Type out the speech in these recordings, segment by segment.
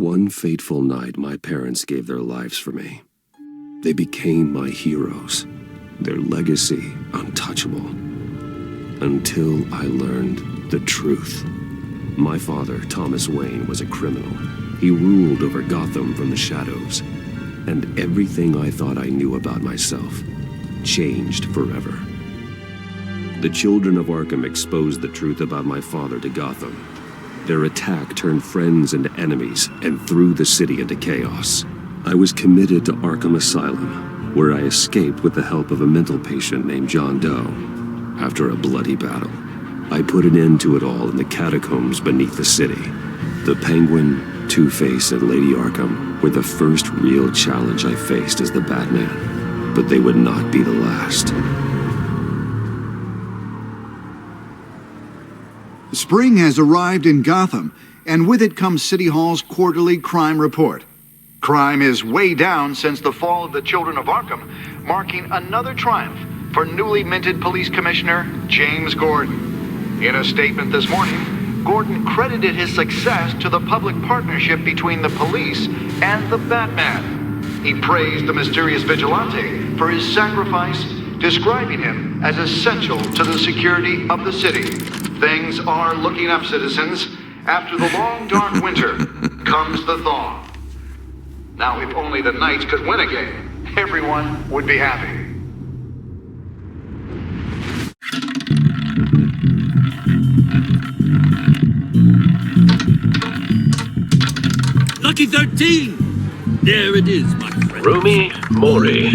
One fateful night, my parents gave their lives for me. They became my heroes, their legacy untouchable. Until I learned the truth. My father, Thomas Wayne, was a criminal. He ruled over Gotham from the shadows. And everything I thought I knew about myself changed forever. The children of Arkham exposed the truth about my father to Gotham. Their attack turned friends into enemies and threw the city into chaos. I was committed to Arkham Asylum, where I escaped with the help of a mental patient named John Doe. After a bloody battle, I put an end to it all in the catacombs beneath the city. The Penguin, Two-Face, and Lady Arkham were the first real challenge I faced as the Batman, but they would not be the last. Spring has arrived in Gotham, and with it comes City Hall's quarterly crime report. Crime is way down since the fall of the Children of Arkham, marking another triumph for newly minted Police Commissioner James Gordon. In a statement this morning, Gordon credited his success to the public partnership between the police and the Batman. He praised the mysterious vigilante for his sacrifice, describing him as essential to the security of the city. Things are looking up, citizens. After the long, dark winter comes the thaw. Now, if only the Knights could win again, everyone would be happy. Lucky 13! There it is, my friend. Rumi Mori,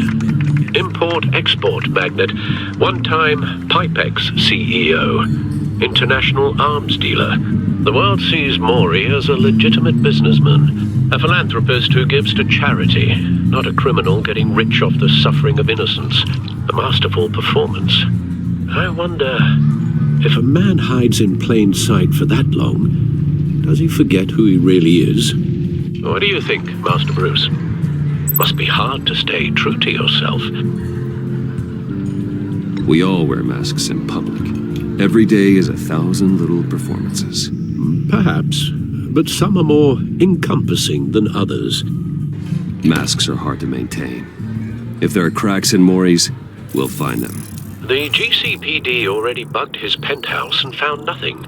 import-export magnate, one-time Pipex CEO, international arms dealer. The world sees Mori as a legitimate businessman, a philanthropist who gives to charity, not a criminal getting rich off the suffering of innocence. A masterful performance. I wonder, if a man hides in plain sight for that long, does he forget who he really is? What do you think, Master Bruce? Must be hard to stay true to yourself. We all wear masks in public. Every day is 1,000 little performances. Perhaps, but some are more encompassing than others. Masks are hard to maintain. If there are cracks in Mori's, we'll find them. The GCPD already bugged his penthouse and found nothing,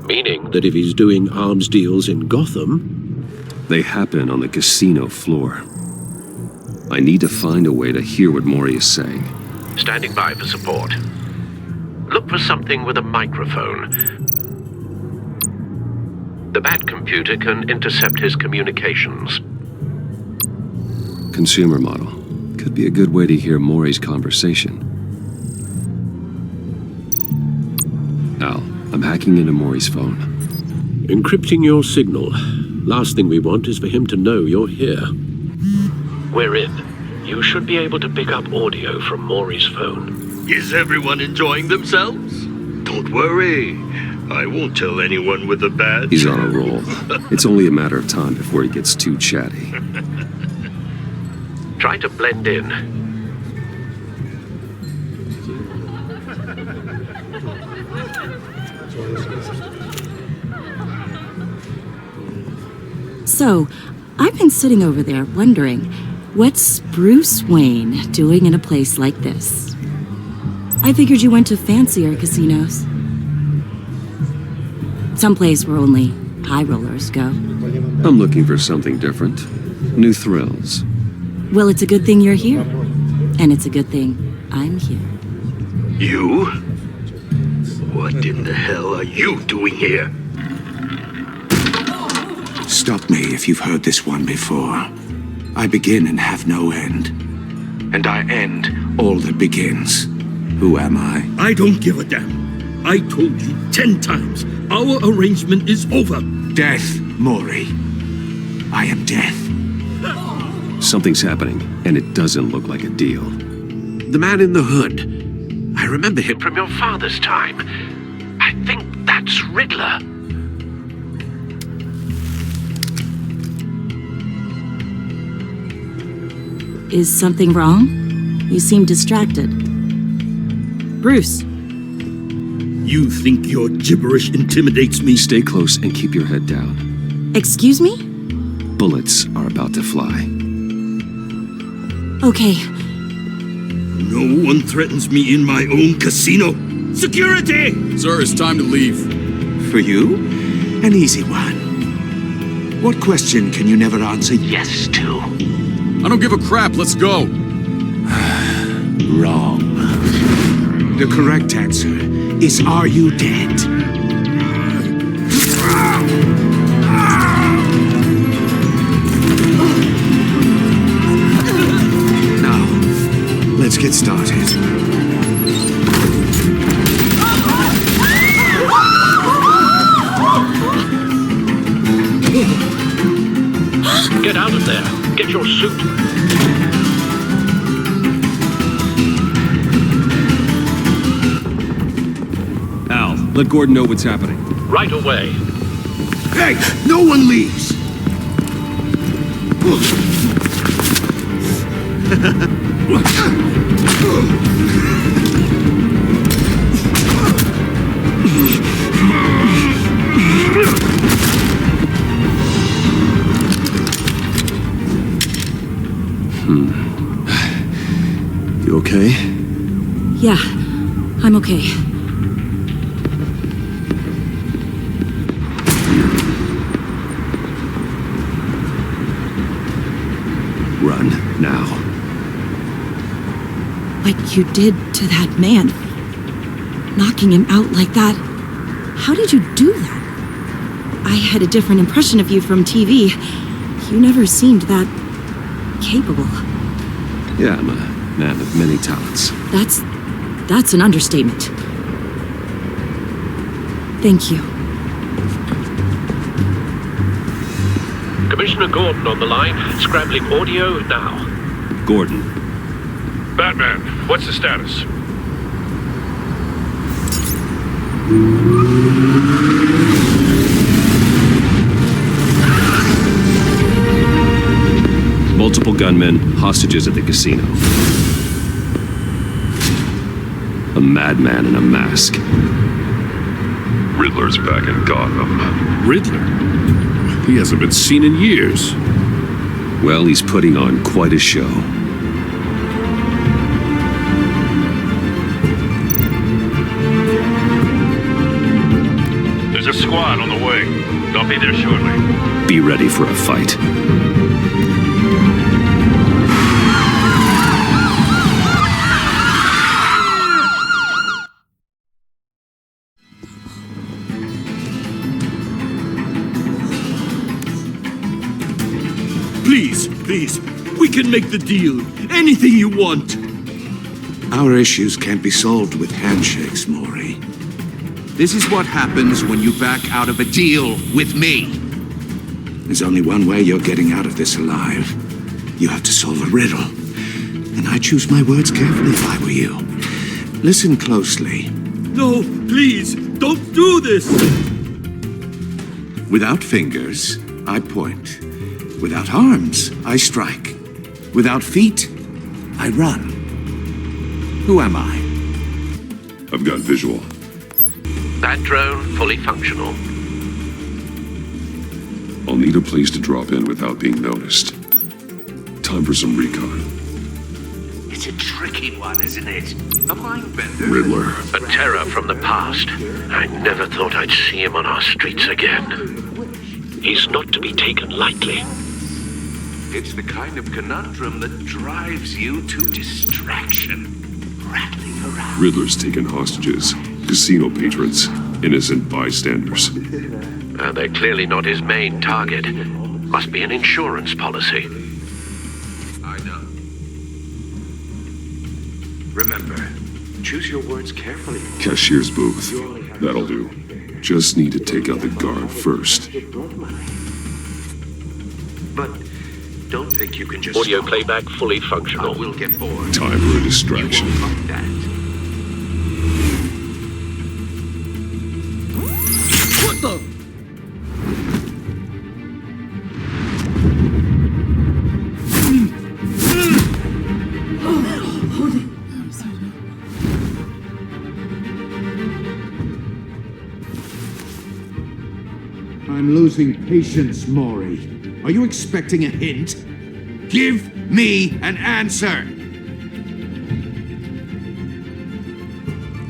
meaning that if he's doing arms deals in Gotham... They happen on the casino floor. I need to find a way to hear what Mori is saying. Standing by for support. Look for something with a microphone. The Bat computer can intercept his communications. Consumer model. Could be a good way to hear Mori's conversation. Al, I'm hacking into Mori's phone. Encrypting your signal. Last thing we want is for him to know you're here. We're in. You should be able to pick up audio from Mori's phone. Is everyone enjoying themselves? Don't worry. I won't tell anyone with a badge. He's on a roll. It's only a matter of time before he gets too chatty. Try to blend in. So, I've been sitting over there wondering, what's Bruce Wayne doing in a place like this? I figured you went to fancier casinos. Someplace where only high rollers go. I'm looking for something different. New thrills. Well, it's a good thing you're here. And it's a good thing I'm here. You? What in the hell are you doing here? Stop me if you've heard this one before. I begin and have no end. And I end all that begins. Who am I? I don't give a damn. I told you 10 times. Our arrangement is over. Death, Mori. I am death. Something's happening, and it doesn't look like a deal. The man in the hood. I remember him from your father's time. I think that's Riddler. Is something wrong? You seem distracted. Bruce. You think your gibberish intimidates me? Stay close and keep your head down. Excuse me? bullets are about to fly. Okay, No one threatens me in my own casino. Security! Sir, it's time to leave. For you? An easy one. What question can you never answer yes to? I don't give a crap, let's go. Wrong. The correct answer is, are you dead? Now, let's get started. Get out of there. Get your suit. Al, let Gordon know what's happening. Right away. Hey, no one leaves! You okay? yeah, I'm okay. Run, now. What you did to that man, knocking him out like that, how did you do that? I had a different impression of you from TV. You never seemed that capable. Yeah, I'm a man of many talents. That's an understatement. Thank you. Commissioner Gordon on the line, scrambling audio now. Gordon, Batman, what's the status? multiple gunmen, hostages at the casino. A madman in a mask. Riddler's back in Gotham. Riddler? He hasn't been seen in years. Well, he's putting on quite a show. There's a squad on the way. They'll be there shortly. Be ready for a fight. Please, we can make the deal. Anything you want. Our issues can't be solved with handshakes, Maury. This is what happens when you back out of a deal with me. There's only one way you're getting out of this alive. You have to solve a riddle. And I choose my words carefully if I were you. Listen closely. No, please, don't do this. Without fingers, I point. Without arms, I strike. Without feet, I run. Who am I? I've got visual. That drone fully functional. I'll need a place to drop in without being noticed. Time for some recon. It's a tricky one, isn't it? A mindbender. Riddler. A terror from the past. I never thought I'd see him on our streets again. He's not to be taken lightly. It's the kind of conundrum that drives you to distraction. Rattling around. Riddler's taken hostages. Casino patrons. Innocent bystanders. They're clearly not his main target. Must be an insurance policy. I know. Remember, choose your words carefully. Cashier's booth. That'll do. Just need to take out the guard first. But don't think you can just Audio stop. playback fully I functional. will get bored. Time for a distraction. You won't like that. What the? I'm losing patience, Maury. Are you expecting a hint? Give me an answer!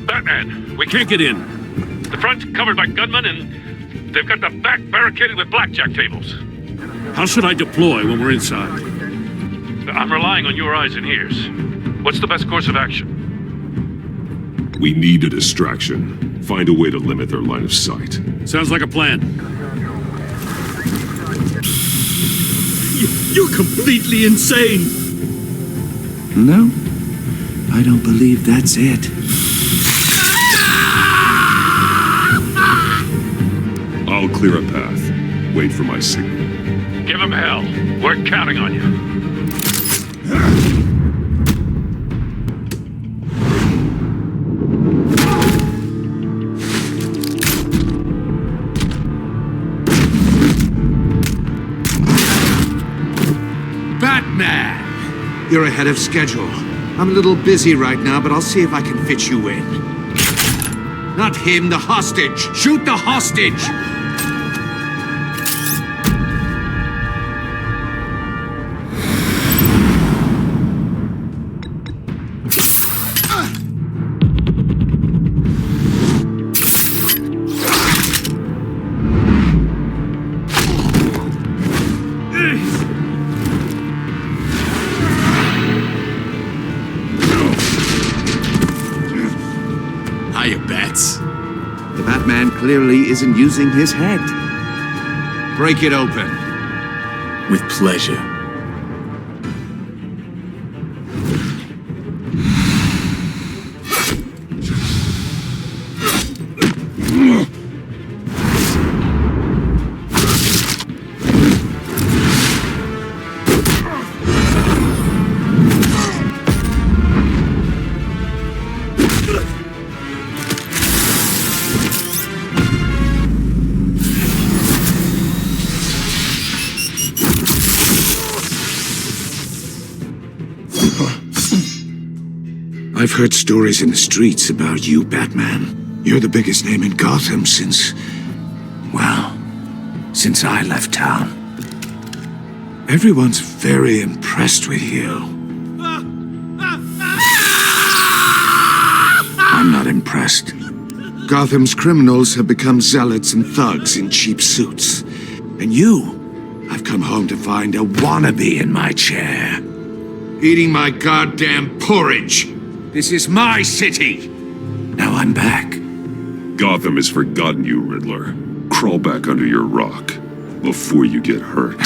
Batman, we can't get in. The front's covered by gunmen, and they've got the back barricaded with blackjack tables. How should I deploy when we're inside? I'm relying on your eyes and ears. What's the best course of action? We need a distraction. Find a way to limit their line of sight. Sounds like a plan. You're completely insane! No, I don't believe that's it. I'll clear a path. Wait for my signal. Give them hell. We're counting on you. Batman! You're ahead of schedule. I'm a little busy right now, but I'll see if I can fit you in. Not him, the hostage! Shoot the hostage! Hiya, Bats. The Batman clearly isn't using his head. Break it open. With pleasure. I've heard stories in the streets about you, Batman. You're the biggest name in Gotham since I left town. Everyone's very impressed with you. I'm not impressed. Gotham's criminals have become zealots and thugs in cheap suits. And you, I've come home to find a wannabe in my chair. Eating my goddamn porridge. This is my city. Now I'm back. Gotham has forgotten you, Riddler. Crawl back under your rock before you get hurt.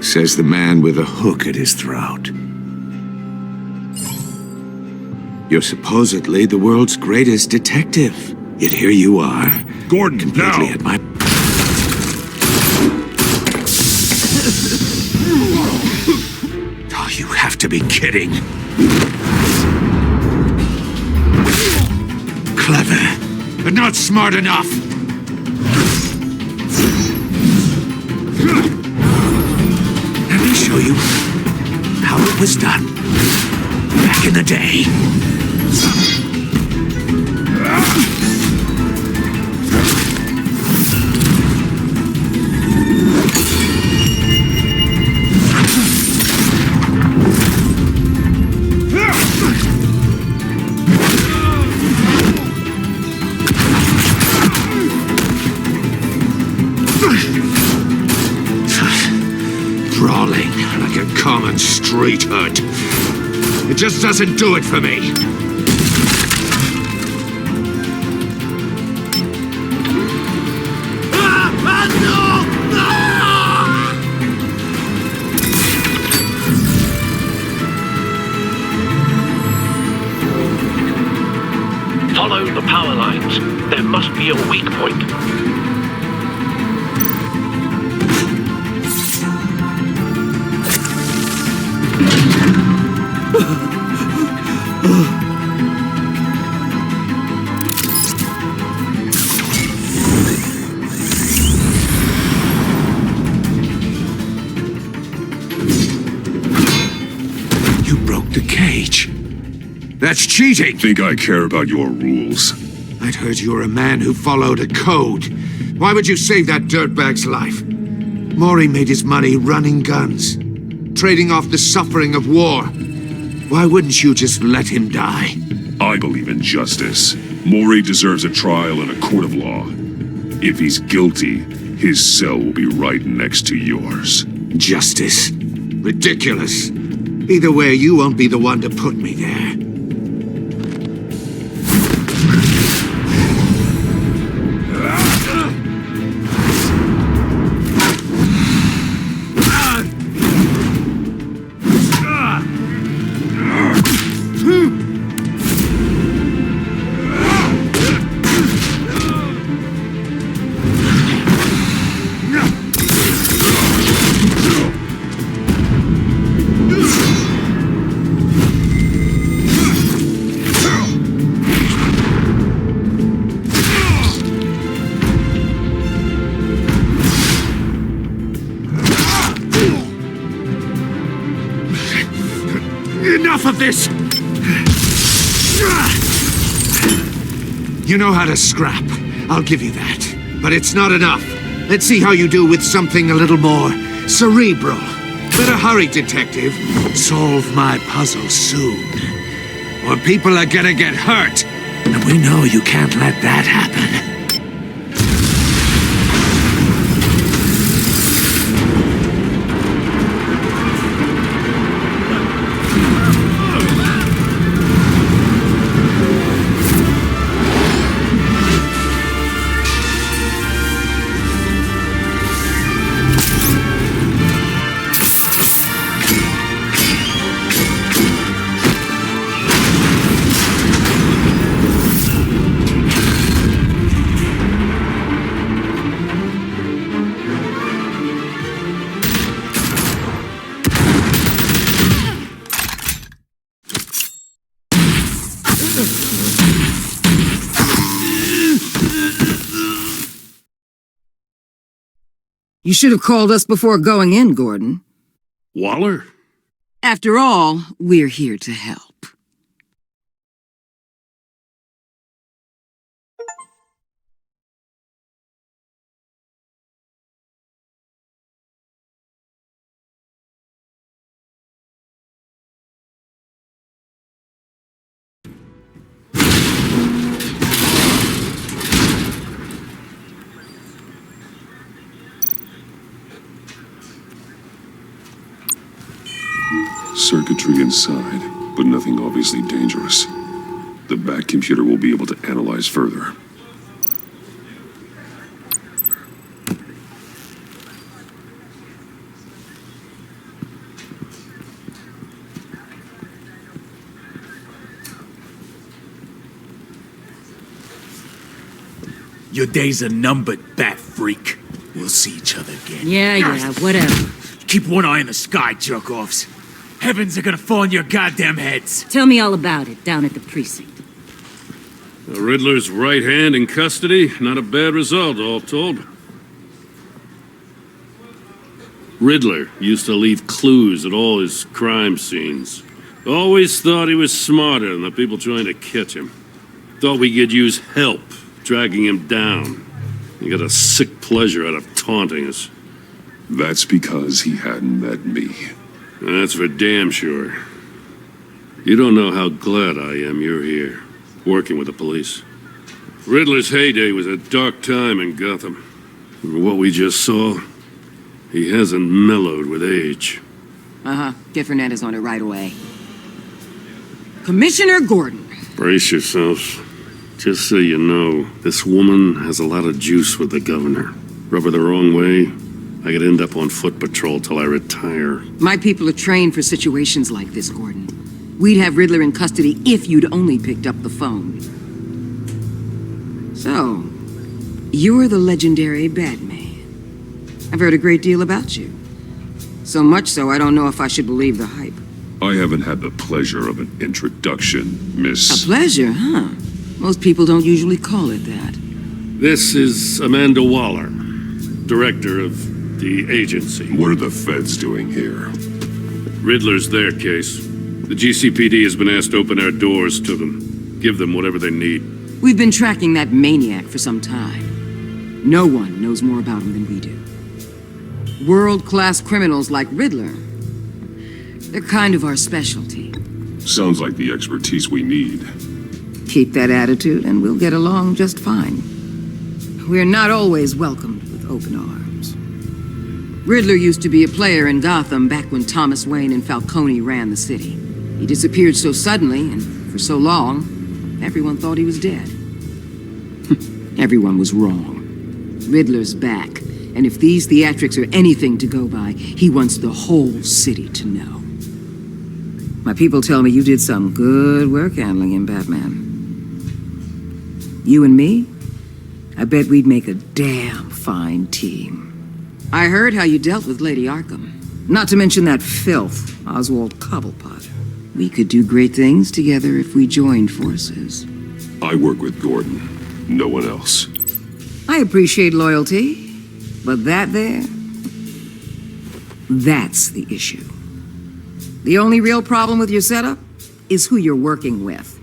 Says the man with a hook at his throat. You're supposedly the world's greatest detective. Yet here you are. Gordon, completely now! at my... Oh, you have to be kidding. Clever, but not smart enough. Let me show you how it was done back in the day. Brawling like a common street hood. It just doesn't do it for me. Follow the power lines. There must be a weak point. You broke the cage. That's cheating! Think I care about your rules? I'd heard you were a man who followed a code. Why would you save that dirtbag's life? Maury made his money running guns, trading off the suffering of war. Why wouldn't you just let him die? I believe in justice. Maury deserves a trial in a court of law. If he's guilty, his cell will be right next to yours. Justice? Ridiculous. Either way, you won't be the one to put me there. Enough of this! You know how to scrap. I'll give you that. But it's not enough. Let's see how you do with something a little more cerebral. Better hurry, detective. Solve my puzzle soon. Or people are gonna get hurt. And we know you can't let that happen. You should have called us before going in, Gordon. Waller? After all, we're here to help. Circuitry inside, but nothing obviously dangerous. The back computer will be able to analyze further. Your days are numbered, bat freak. We'll see each other again. Yeah, whatever. Keep one eye in the sky, jerk-offs. Heavens are gonna fall on your goddamn heads. Tell me all about it down at the precinct. The Riddler's right hand in custody, not a bad result, all told. Riddler used to leave clues at all his crime scenes. Always thought he was smarter than the people trying to catch him. Thought we could use help, dragging him down. He got a sick pleasure out of taunting us. That's because he hadn't met me. That's for damn sure. You don't know how glad I am you're here, working with the police. Riddler's heyday was a dark time in Gotham. For what we just saw, he hasn't mellowed with age. Get Fernandez on it right away. Commissioner Gordon. Brace yourselves. Just so you know, this woman has a lot of juice with the governor. Rub her the wrong way, I could end up on foot patrol till I retire. My people are trained for situations like this, Gordon. We'd have Riddler in custody if you'd only picked up the phone. So, you're the legendary Batman. I've heard a great deal about you. So much so, I don't know if I should believe the hype. I haven't had the pleasure of an introduction, Miss... A pleasure, huh? Most people don't usually call it that. This is Amanda Waller, director of the agency. What are the feds doing here? Riddler's their case. The GCPD has been asked to open our doors to them. Give them whatever they need. We've been tracking that maniac for some time. No one knows more about him than we do. World-class criminals like Riddler. They're kind of our specialty. Sounds like the expertise we need. Keep that attitude and we'll get along just fine. We're not always welcomed with open arms. Riddler used to be a player in Gotham back when Thomas Wayne and Falcone ran the city. He disappeared so suddenly and for so long, everyone thought he was dead. Everyone was wrong. Riddler's back, and if these theatrics are anything to go by, he wants the whole city to know. My people tell me you did some good work handling him, Batman. You and me? I bet we'd make a damn fine team. I heard how you dealt with Lady Arkham. Not to mention that filth, Oswald Cobblepot. We could do great things together if we joined forces. I work with Gordon. No one else. I appreciate loyalty, but that there, that's the issue. The only real problem with your setup is who you're working with.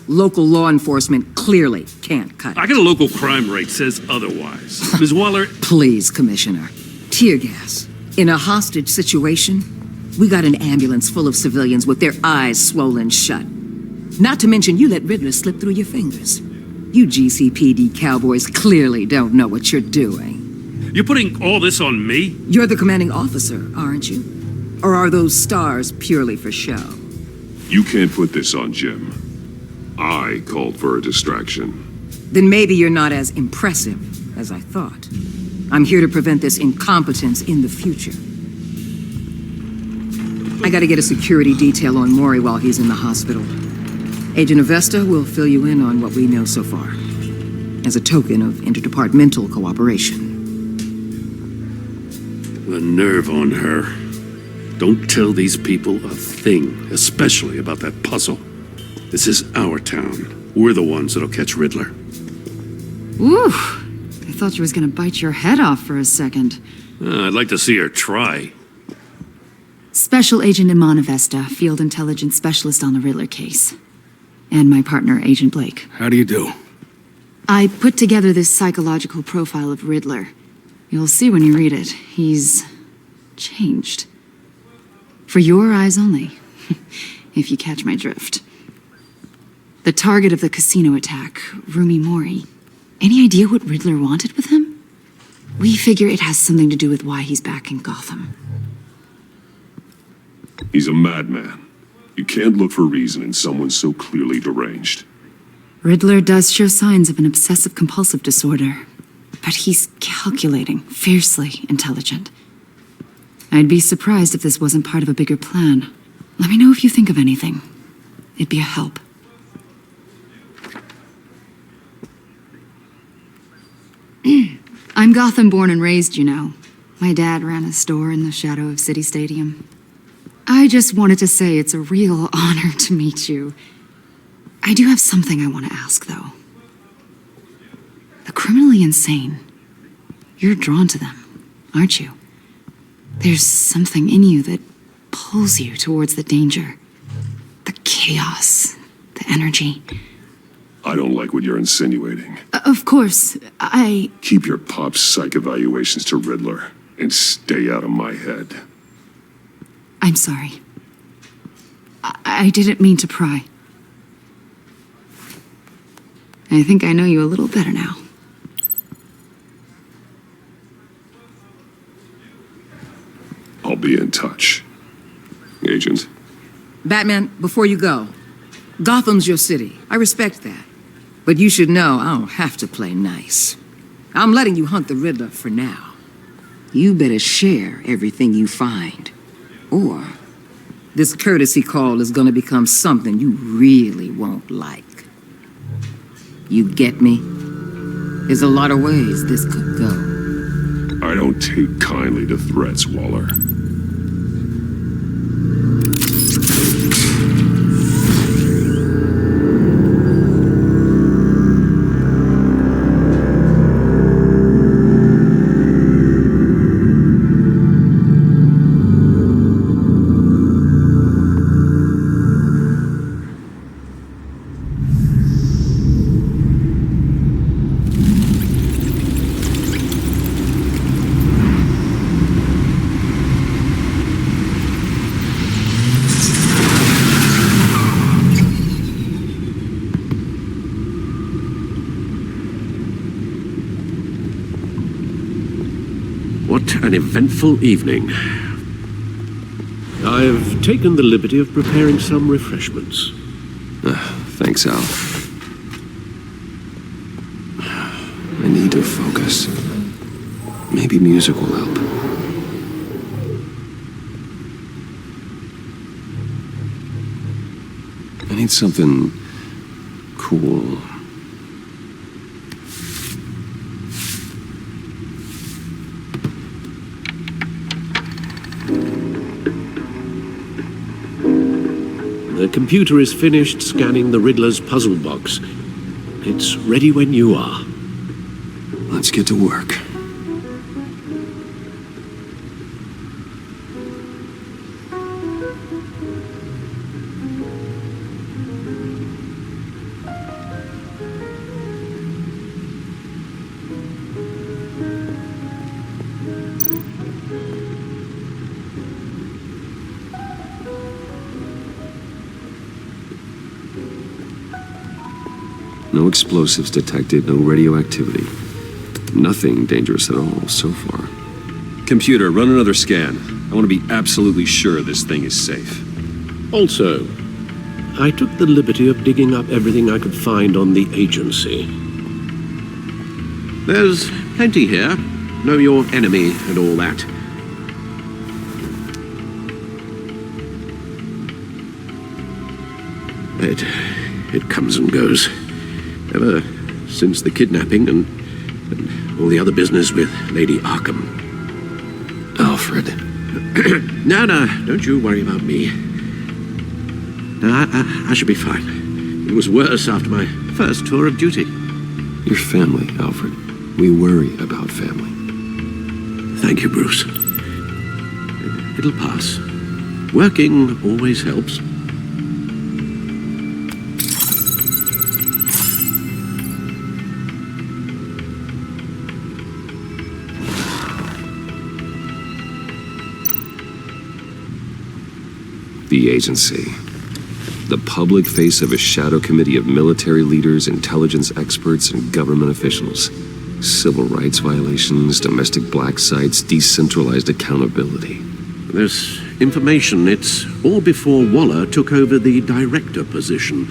Local law enforcement clearly can't cut it. I got a local crime rate says otherwise. Ms. Waller... Please, Commissioner. Tear gas. In a hostage situation, we got an ambulance full of civilians with their eyes swollen shut. Not to mention you let Riddler slip through your fingers. You GCPD cowboys clearly don't know what you're doing. You're putting all this on me? You're the commanding officer, aren't you? Or are those stars purely for show? You can't put this on Jim. I called for a distraction. Then maybe you're not as impressive as I thought. I'm here to prevent this incompetence in the future. I gotta get a security detail on Maury while he's in the hospital. Agent Avesta will fill you in on what we know so far, as a token of interdepartmental cooperation. The nerve on her. Don't tell these people a thing, especially about that puzzle. This is our town. We're the ones that'll catch Riddler. Ooh, I thought you was gonna bite your head off for a second. I'd like to see her try. Special Agent Iman Avesta, Field Intelligence Specialist on the Riddler case. And my partner, Agent Blake. How do you do? I put together this psychological profile of Riddler. You'll see when you read it. He's changed. For your eyes only, if you catch my drift. The target of the casino attack, Rumi Mori. Any idea what Riddler wanted with him? We figure it has something to do with why he's back in Gotham. He's a madman. You can't look for reason in someone so clearly deranged. Riddler does show signs of an obsessive-compulsive disorder, but he's calculating, fiercely intelligent. I'd be surprised if this wasn't part of a bigger plan. Let me know if you think of anything. It'd be a help. I'm Gotham born and raised, you know. My dad ran a store in the shadow of City Stadium. I just wanted to say it's a real honor to meet you. I do have something I want to ask, though. The criminally insane. You're drawn to them, aren't you? There's something in you that pulls you towards the danger. The chaos, the energy. I don't like what you're insinuating. Of course, Keep your pop psych evaluations to Riddler and stay out of my head. I'm sorry. I didn't mean to pry. I think I know you a little better now. I'll be in touch. Agent. Batman, before you go, Gotham's your city. I respect that. But you should know I don't have to play nice. I'm letting you hunt the Riddler for now. You better share everything you find. Or this courtesy call is gonna become something you really won't like. You get me? There's a lot of ways this could go. I don't take kindly to threats, Waller. What an eventful evening. I've taken the liberty of preparing some refreshments. Thanks, Al. I need to focus. Maybe music will help. I need something cool. The computer is finished scanning the Riddler's puzzle box. It's ready when you are. Let's get to work. No explosives detected, no radioactivity. Nothing dangerous at all so far. Computer, run another scan. I want to be absolutely sure this thing is safe. Also, I took the liberty of digging up everything I could find on the agency. There's plenty here. Know your enemy and all that. It comes and goes. Ever since the kidnapping and all the other business with Lady Arkham. Alfred. No, don't you worry about me. No, I should be fine. It was worse after my first tour of duty. Your family, Alfred. We worry about family. Thank you, Bruce. It'll pass. Working always helps. The agency. The public face of a shadow committee of military leaders, intelligence experts, and government officials. Civil rights violations, domestic black sites, decentralized accountability. This information, it's all before Waller took over the director position.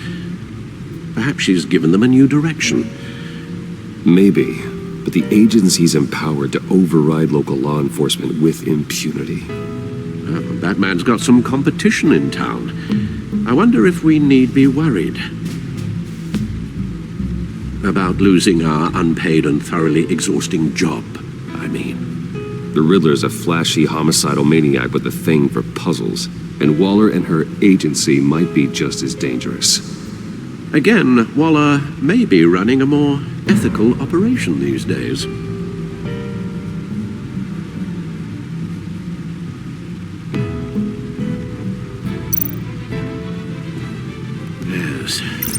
Perhaps she's given them a new direction. Maybe, but the agency's empowered to override local law enforcement with impunity. Well, that man's got some competition in town. I wonder if we need be worried about losing our unpaid and thoroughly exhausting job, I mean. The Riddler's a flashy homicidal maniac with a thing for puzzles, and Waller and her agency might be just as dangerous. Again, Waller may be running a more ethical operation these days.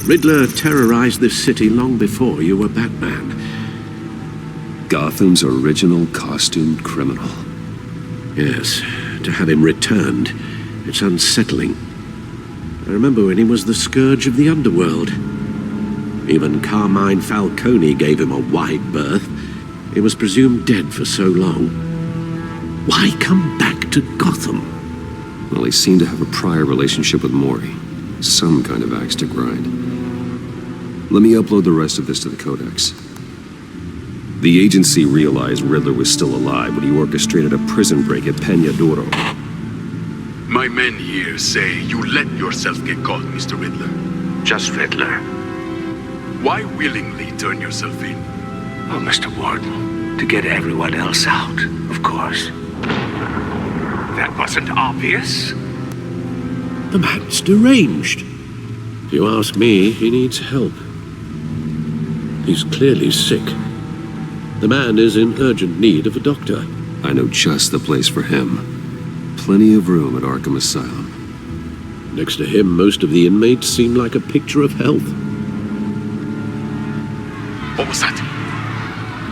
Riddler terrorized this city long before you were Batman. Gotham's original costumed criminal. Yes, to have him returned, it's unsettling. I remember when he was the scourge of the underworld. Even Carmine Falcone gave him a wide berth. He was presumed dead for so long. Why come back to Gotham? Well, he seemed to have a prior relationship with Mori. Some kind of axe to grind. Let me upload the rest of this to the Codex. The agency realized Riddler was still alive when he orchestrated a prison break at Peña Duro. My men here say you let yourself get caught, Mr. Riddler. Just Riddler. Why willingly turn yourself in? Oh, Mr. Warden, to get everyone else out, of course. That wasn't obvious. The man's deranged. If you ask me, he needs help. He's clearly sick. The man is in urgent need of a doctor. I know just the place for him. Plenty of room at Arkham Asylum. Next to him, most of the inmates seem like a picture of health. What was that?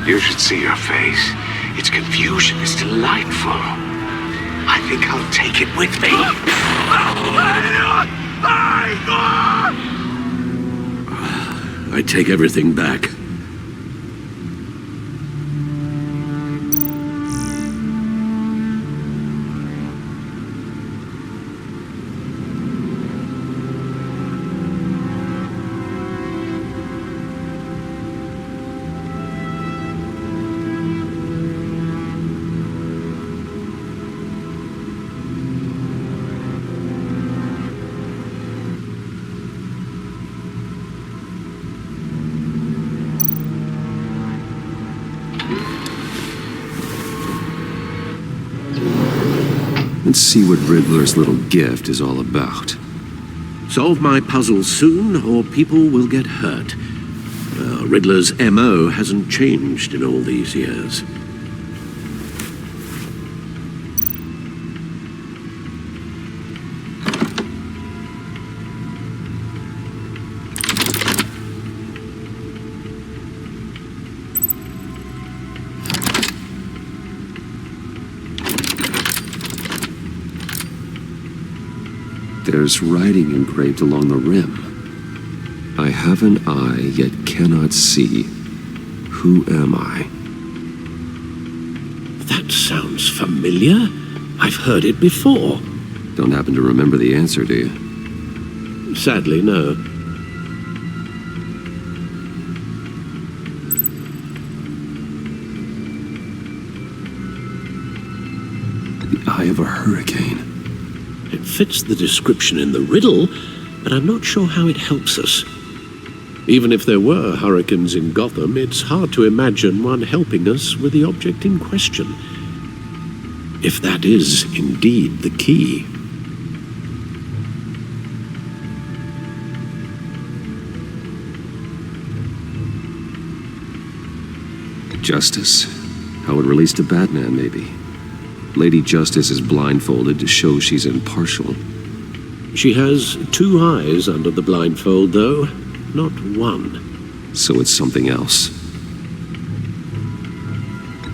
You should see her face. Its confusion is delightful. I think I'll take it with me. I take everything back. Let's see what Riddler's little gift is all about. Solve my puzzle soon, or people will get hurt. Riddler's M.O. hasn't changed in all these years. There's writing engraved along the rim. I have an eye, yet cannot see. Who am I? That sounds familiar. I've heard it before. Don't happen to remember the answer, do you? Sadly, no. The eye of a hurricane. It fits the description in the riddle, but I'm not sure how it helps us. Even if there were hurricanes in Gotham, it's hard to imagine one helping us with the object in question. If that is indeed the key. Justice? How it relates to Batman, maybe. Lady Justice is blindfolded to show she's impartial. She has two eyes under the blindfold, though, not one. So it's something else.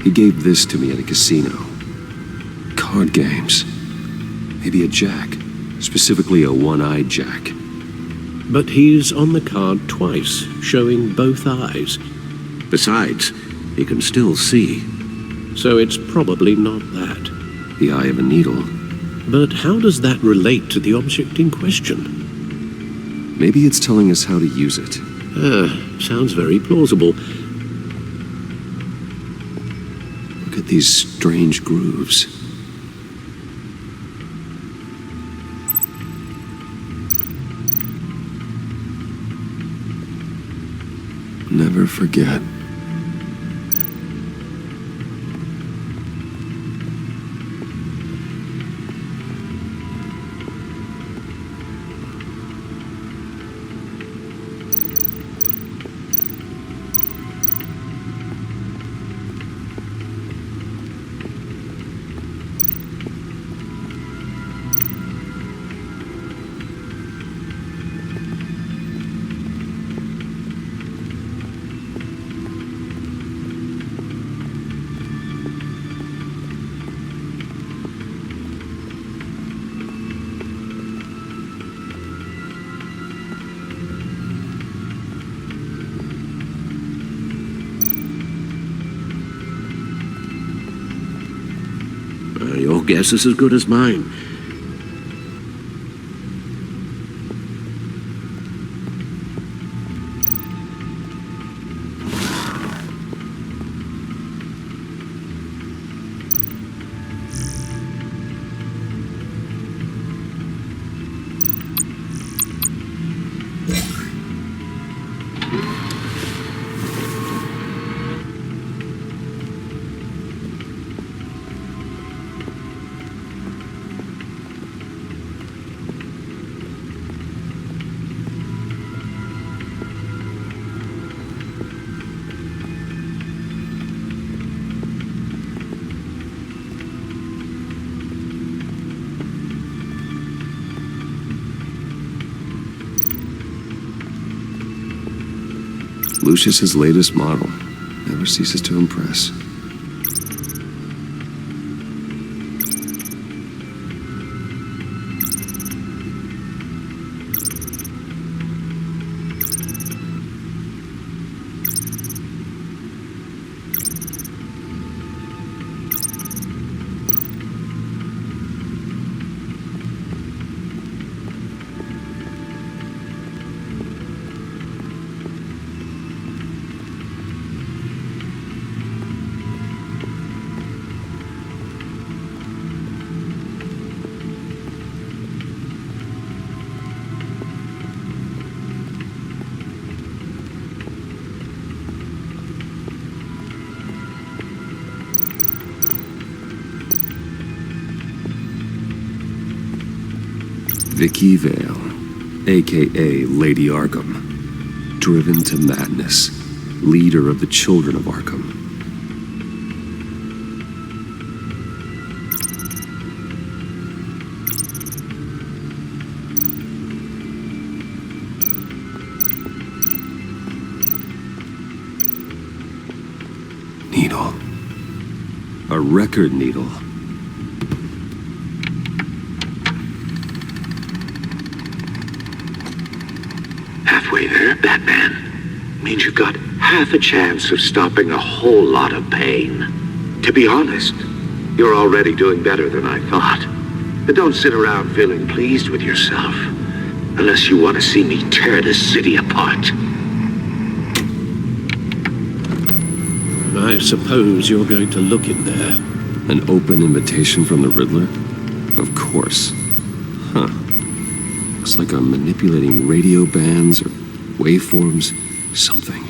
He gave this to me at a casino. Card games. Maybe a jack. Specifically a one-eyed jack. But he's on the card twice, showing both eyes. Besides, he can still see. So it's probably not that. The eye of a needle. But how does that relate to the object in question? Maybe it's telling us how to use it. Sounds very plausible. Look at these strange grooves. Never forget. Your guess is as good as mine. Lucius's latest model. Never ceases to impress. Vicky Vale, a.k.a. Lady Arkham, driven to madness, leader of the Children of Arkham. Needle. A record needle. Halfway there, Batman. Means you've got half a chance of stopping a whole lot of pain. To be honest, you're already doing better than I thought. But don't sit around feeling pleased with yourself. Unless you want to see me tear this city apart. I suppose you're going to look in there. An open invitation from the Riddler? Of course. Huh. Looks like I'm manipulating radio bands or waveforms, something.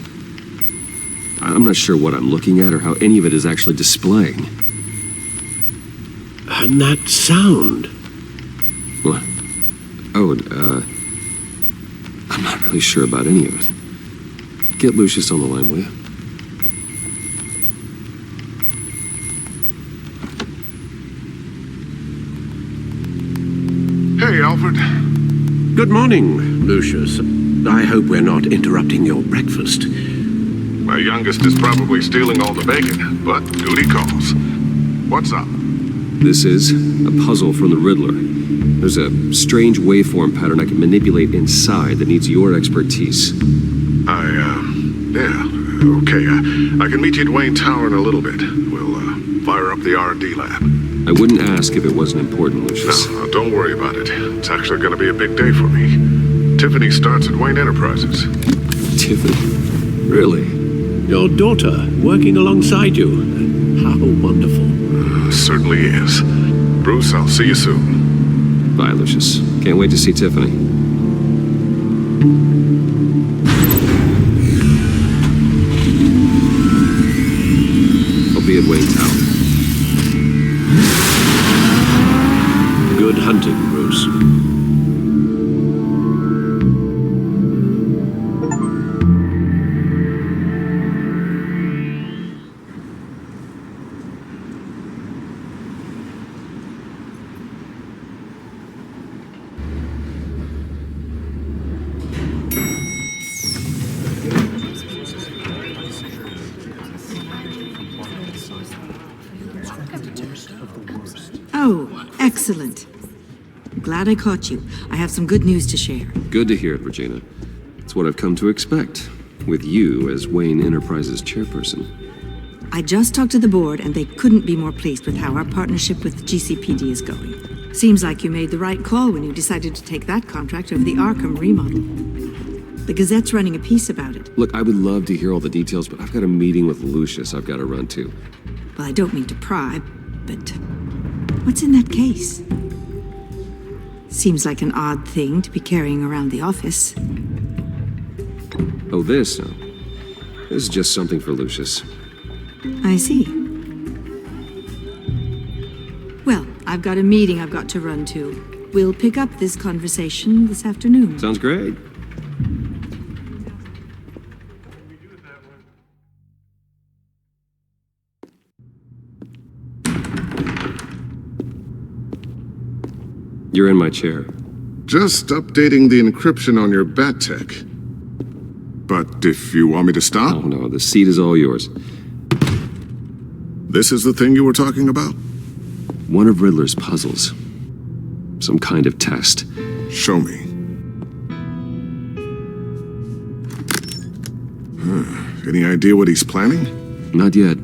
I'm not sure what I'm looking at or how any of it is actually displaying. And that sound. What? Oh, I'm not really sure about any of it. Get Lucius on the line, will you? Hey, Alfred. Good morning, Lucius. I hope we're not interrupting your breakfast. My youngest is probably stealing all the bacon, but duty calls. What's up? This is a puzzle from the Riddler. There's a strange waveform pattern I can manipulate inside that needs your expertise. Okay. I can meet you at Wayne Tower in a little bit. We'll, fire up the R&D lab. I wouldn't ask if it wasn't important, Lucius. No, don't worry about it. It's actually going to be a big day for me. Tiffany starts at Wayne Enterprises. Tiffany? Really? Your daughter working alongside you. How wonderful. Certainly is. Bruce, I'll see you soon. Bye, Lucius. Can't wait to see Tiffany. I'll be at Wayne Tower. Good hunting, Bruce. Oh, excellent. Glad I caught you. I have some good news to share. Good to hear it, Regina. It's what I've come to expect, with you as Wayne Enterprises chairperson. I just talked to the board, and they couldn't be more pleased with how our partnership with GCPD is going. Seems like you made the right call when you decided to take that contract over the Arkham remodel. The Gazette's running a piece about it. Look, I would love to hear all the details, but I've got a meeting with Lucius I've got to run to. Well, I don't mean to pry, but what's in that case? Seems like an odd thing to be carrying around the office. Oh, this? No. This is just something for Lucius. I see. Well, I've got a meeting I've got to run to. We'll pick up this conversation this afternoon. Sounds great. You're in my chair. Just updating the encryption on your bat tech. But if you want me to stop? Oh, no, the seat is all yours. This is the thing you were talking about? One of Riddler's puzzles. Some kind of test. Show me. Any idea what he's planning? Not yet.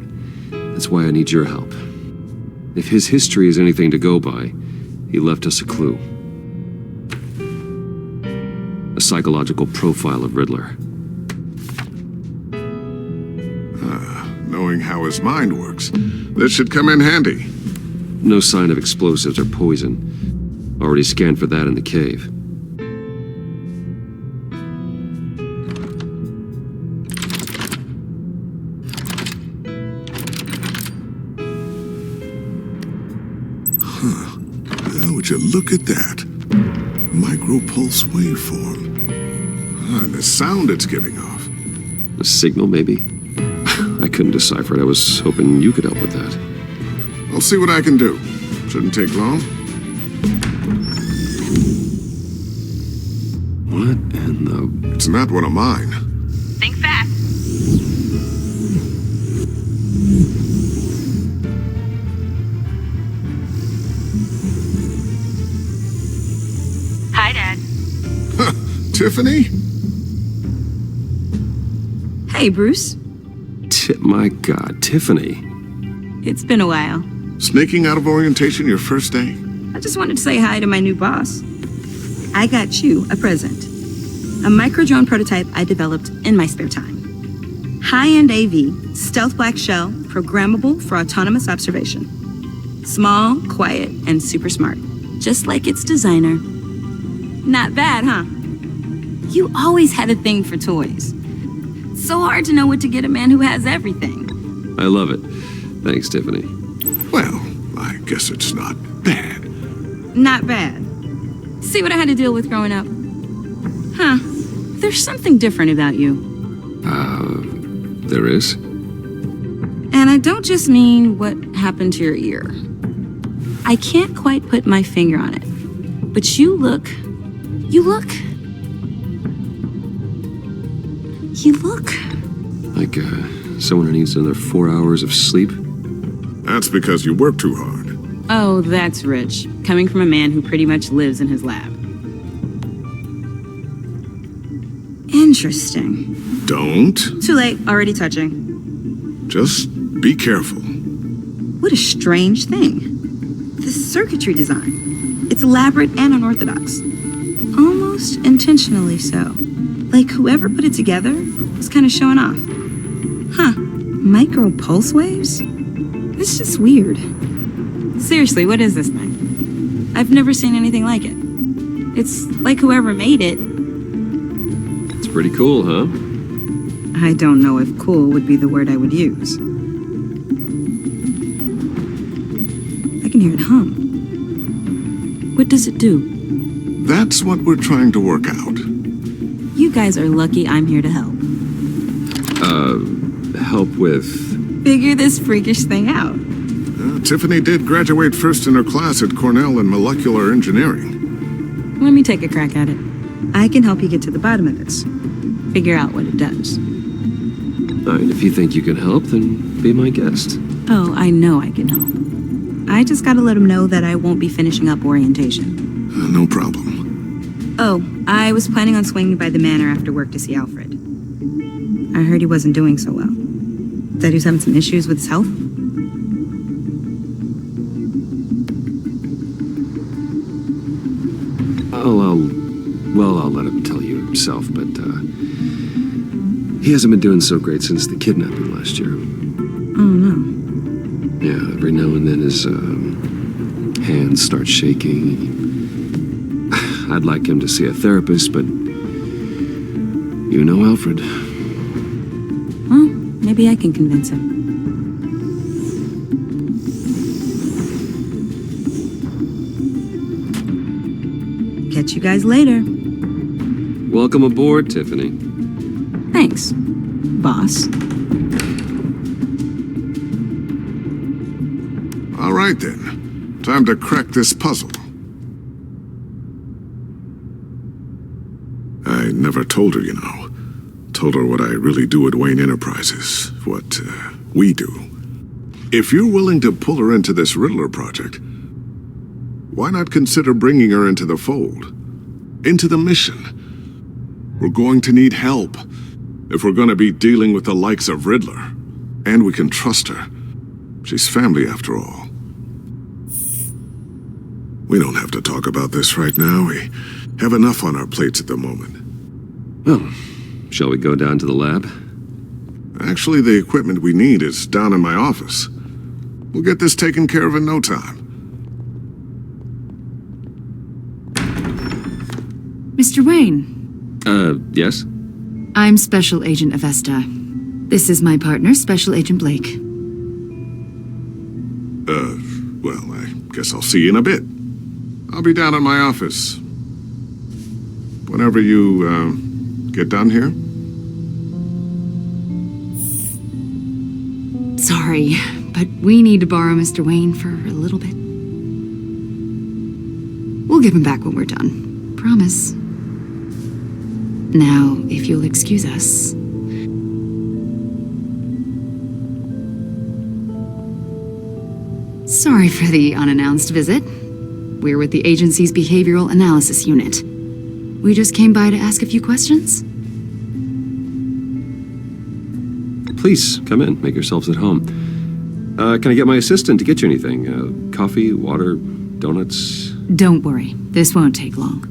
That's why I need your help. If his history is anything to go by, he left us a clue. A psychological profile of Riddler. Knowing how his mind works, this should come in handy. No sign of explosives or poison. Already scanned for that in the cave. Would you look at that? Micropulse waveform. And the sound it's giving off. A signal, maybe? I couldn't decipher it. I was hoping you could help with that. I'll see what I can do. Shouldn't take long. What in the... It's not one of mine. Think fast. Hi, Dad. Tiffany? Hey, Bruce. My God, Tiffany. It's been a while. Sneaking out of orientation your first day? I just wanted to say hi to my new boss. I got you a present. A micro-drone prototype I developed in my spare time. High-end AV, stealth black shell, programmable for autonomous observation. Small, quiet, and super smart. Just like its designer. Not bad, huh? You always had a thing for toys. So hard to know what to get a man who has everything. I love it. Thanks, Tiffany. Well, I guess it's not bad. Not bad. See what I had to deal with growing up? Huh. There's something different about you. There is? And I don't just mean what happened to your ear. I can't quite put my finger on it. But you look... Like, someone who needs another 4 hours of sleep? That's because you work too hard. Oh, that's rich. Coming from a man who pretty much lives in his lab. Interesting. Don't. Too late. Already touching. Just be careful. What a strange thing. The circuitry design. It's elaborate and unorthodox. Almost intentionally so. Like whoever put it together was kind of showing off. Huh. Micro pulse waves? It's just weird. Seriously, what is this thing? I've never seen anything like it. It's like whoever made it. It's pretty cool, huh? I don't know if cool would be the word I would use. I can hear it hum. What does it do? That's what we're trying to work out. You guys are lucky I'm here to help. Help with... Figure this freakish thing out. Tiffany did graduate first in her class at Cornell in molecular engineering. Let me take a crack at it. I can help you get to the bottom of this. Figure out what it does. All right, if you think you can help, then be my guest. Oh, I know I can help. I just gotta let him know that I won't be finishing up orientation. No problem. Oh, I was planning on swinging by the manor after work to see Alfred. I heard he wasn't doing so well. That he was having some issues with his health? I'll let him tell you himself, but, he hasn't been doing so great since the kidnapping last year. Oh, no. Yeah, every now and then his, hands start shaking. I'd like him to see a therapist, but you know Alfred. Well, maybe I can convince him. Catch you guys later. Welcome aboard, Tiffany. Thanks, boss. All right, then. Time to crack this puzzle. I never told her, you know. Told her what I really do at Wayne Enterprises. What, we do. If you're willing to pull her into this Riddler project, why not consider bringing her into the fold? Into the mission? We're going to need help if we're going to be dealing with the likes of Riddler. And we can trust her. She's family after all. We don't have to talk about this right now. We have enough on our plates at the moment. Well, shall we go down to the lab? Actually, the equipment we need is down in my office. We'll get this taken care of in no time. Mr. Wayne. Yes? I'm Special Agent Avesta. This is my partner, Special Agent Blake. Well, I guess I'll see you in a bit. I'll be down in my office. whenever you, get done here. Sorry, but we need to borrow Mr. Wayne for a little bit. We'll give him back when we're done. Promise. Now, if you'll excuse us. Sorry for the unannounced visit. We're with the agency's behavioral analysis unit. We just came by to ask a few questions. Please, come in. Make yourselves at home. Can I get my assistant to get you anything? Coffee, water, donuts? Don't worry. This won't take long.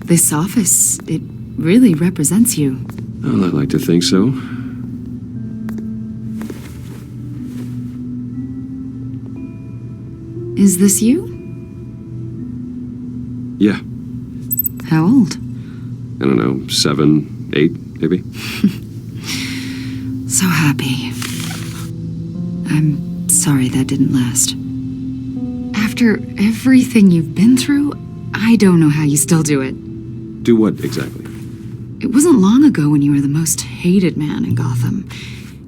This office, it really represents you. Well, I'd like to think so. Is this you? Yeah. How old? I don't know, 7, 8, maybe? So happy. I'm sorry that didn't last. After everything you've been through, I don't know how you still do it. Do what, exactly? It wasn't long ago when you were the most hated man in Gotham,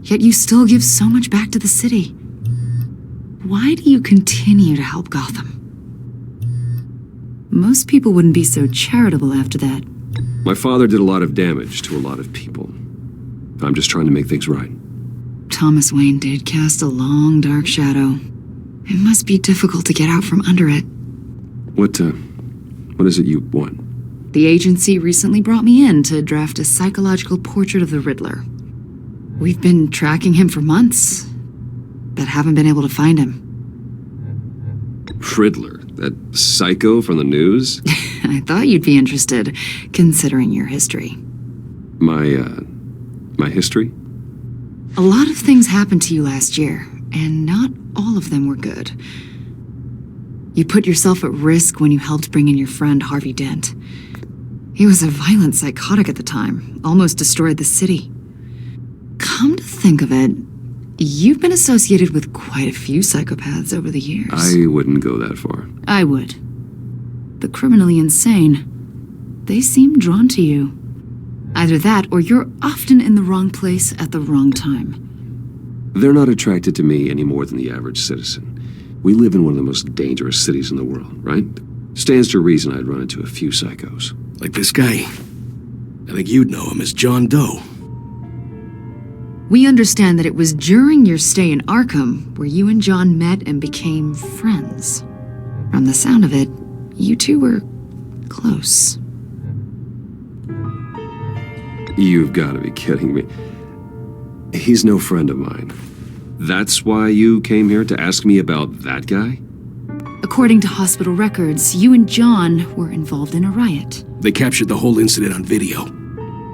yet you still give so much back to the city. Why do you continue to help Gotham? Most people wouldn't be so charitable after that. My father did a lot of damage to a lot of people. I'm just trying to make things right. Thomas Wayne did cast a long, dark shadow. It must be difficult to get out from under it. What is it you want? The agency recently brought me in to draft a psychological portrait of the Riddler. We've been tracking him for months, but haven't been able to find him. Riddler? That psycho from the news? I thought you'd be interested, considering your history. My history? A lot of things happened to you last year, and not all of them were good. You put yourself at risk when you helped bring in your friend Harvey Dent. He was a violent psychotic at the time, almost destroyed the city. Come to think of it, you've been associated with quite a few psychopaths over the years. I wouldn't go that far. I would. The criminally insane, they seem drawn to you. Either that, or you're often in the wrong place at the wrong time. They're not attracted to me any more than the average citizen. We live in one of the most dangerous cities in the world, right? Stands to reason I'd run into a few psychos. Like this guy. I think you'd know him as John Doe. We understand that it was during your stay in Arkham where you and John met and became friends. From the sound of it, you two were close. You've got to be kidding me. He's no friend of mine. That's why you came here to ask me about that guy? According to hospital records, you and John were involved in a riot. They captured the whole incident on video.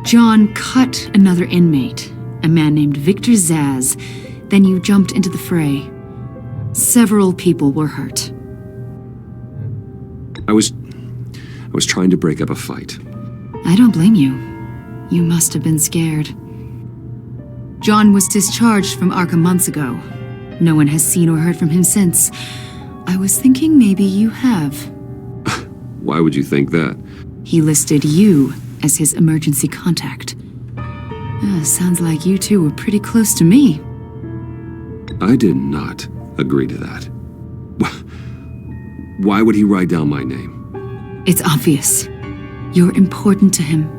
John cut another inmate, a man named Victor Zaz. Then you jumped into the fray. Several people were hurt. I was trying to break up a fight. I don't blame you. You must have been scared. John was discharged from Arkham months ago. No one has seen or heard from him since. I was thinking maybe you have. Why would you think that? He listed you as his emergency contact. Sounds like you two were pretty close to me. I did not agree to that. Why would he write down my name? It's obvious. You're important to him.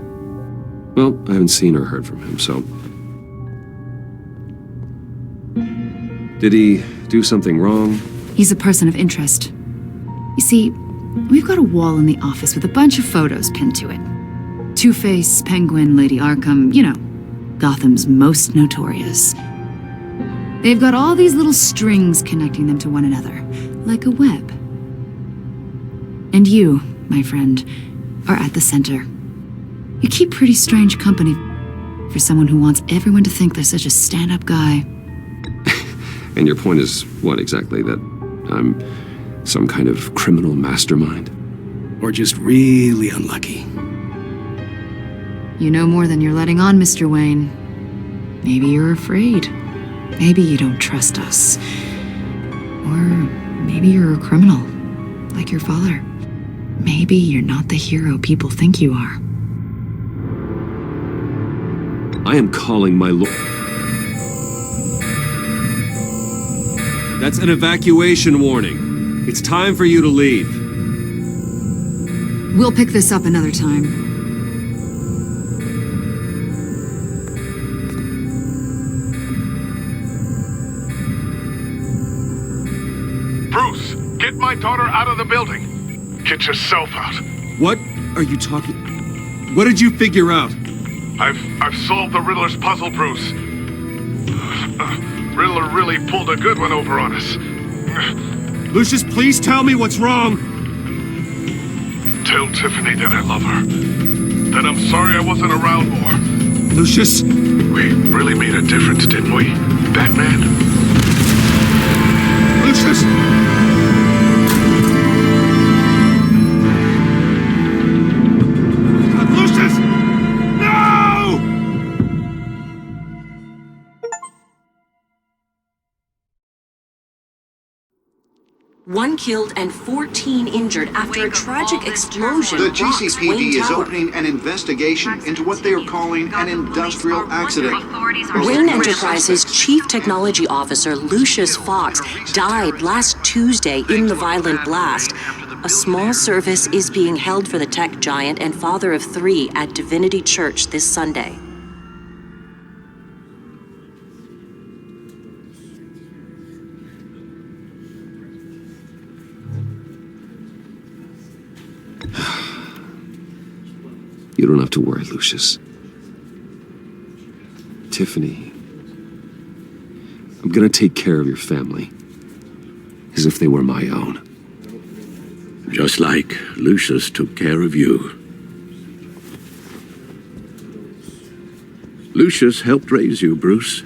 Well, I haven't seen or heard from him, so... Did he do something wrong? He's a person of interest. You see, we've got a wall in the office with a bunch of photos pinned to it. Two-Face, Penguin, Lady Arkham, you know, Gotham's most notorious. They've got all these little strings connecting them to one another, like a web. And you, my friend, are at the center. You keep pretty strange company for someone who wants everyone to think they're such a stand-up guy. And your point is what exactly? That I'm some kind of criminal mastermind? Or just really unlucky. You know more than you're letting on, Mr. Wayne. Maybe you're afraid. Maybe you don't trust us. Or maybe you're a criminal, like your father. Maybe you're not the hero people think you are. I am calling my lord. That's an evacuation warning. It's time for you to leave. We'll pick this up another time. Bruce, get my daughter out of the building. Get yourself out. What are you talking... What did you figure out? I've solved the Riddler's puzzle, Bruce. Riddler really pulled a good one over on us. Lucius, please tell me what's wrong. Tell Tiffany that I love her. That I'm sorry I wasn't around more. Lucius? We really made a difference, didn't we, Batman? Lucius! Lucius! No! One killed and 14 injured after a tragic explosion. The rocks GCPD Wayne is Tower. opening an investigation into what they are calling an industrial accident. Wayne Enterprises Chief Technology Officer Lucius Fox died last Tuesday in the violent blast. A small service is being held for the tech giant and father of 3 at Divinity Church this Sunday. You don't have to worry, Lucius. Tiffany, I'm gonna take care of your family. As if they were my own. Just like Lucius took care of you. Lucius helped raise you, Bruce.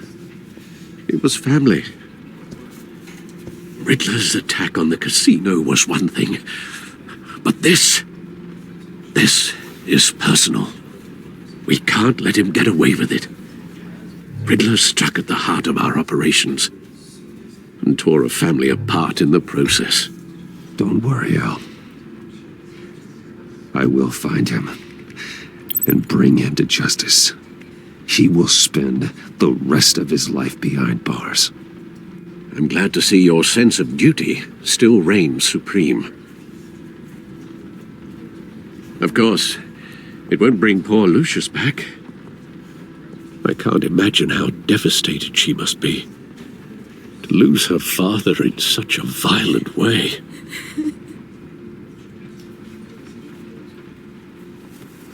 It was family. Riddler's attack on the casino was one thing. But this is personal. We can't let him get away with it. Riddler struck at the heart of our operations and tore a family apart in the process. Don't worry, Al. I will find him and bring him to justice. He will spend the rest of his life behind bars. I'm glad to see your sense of duty still reigns supreme. Of course, it won't bring poor Lucius back. I can't imagine how devastated she must be. To lose her father in such a violent way.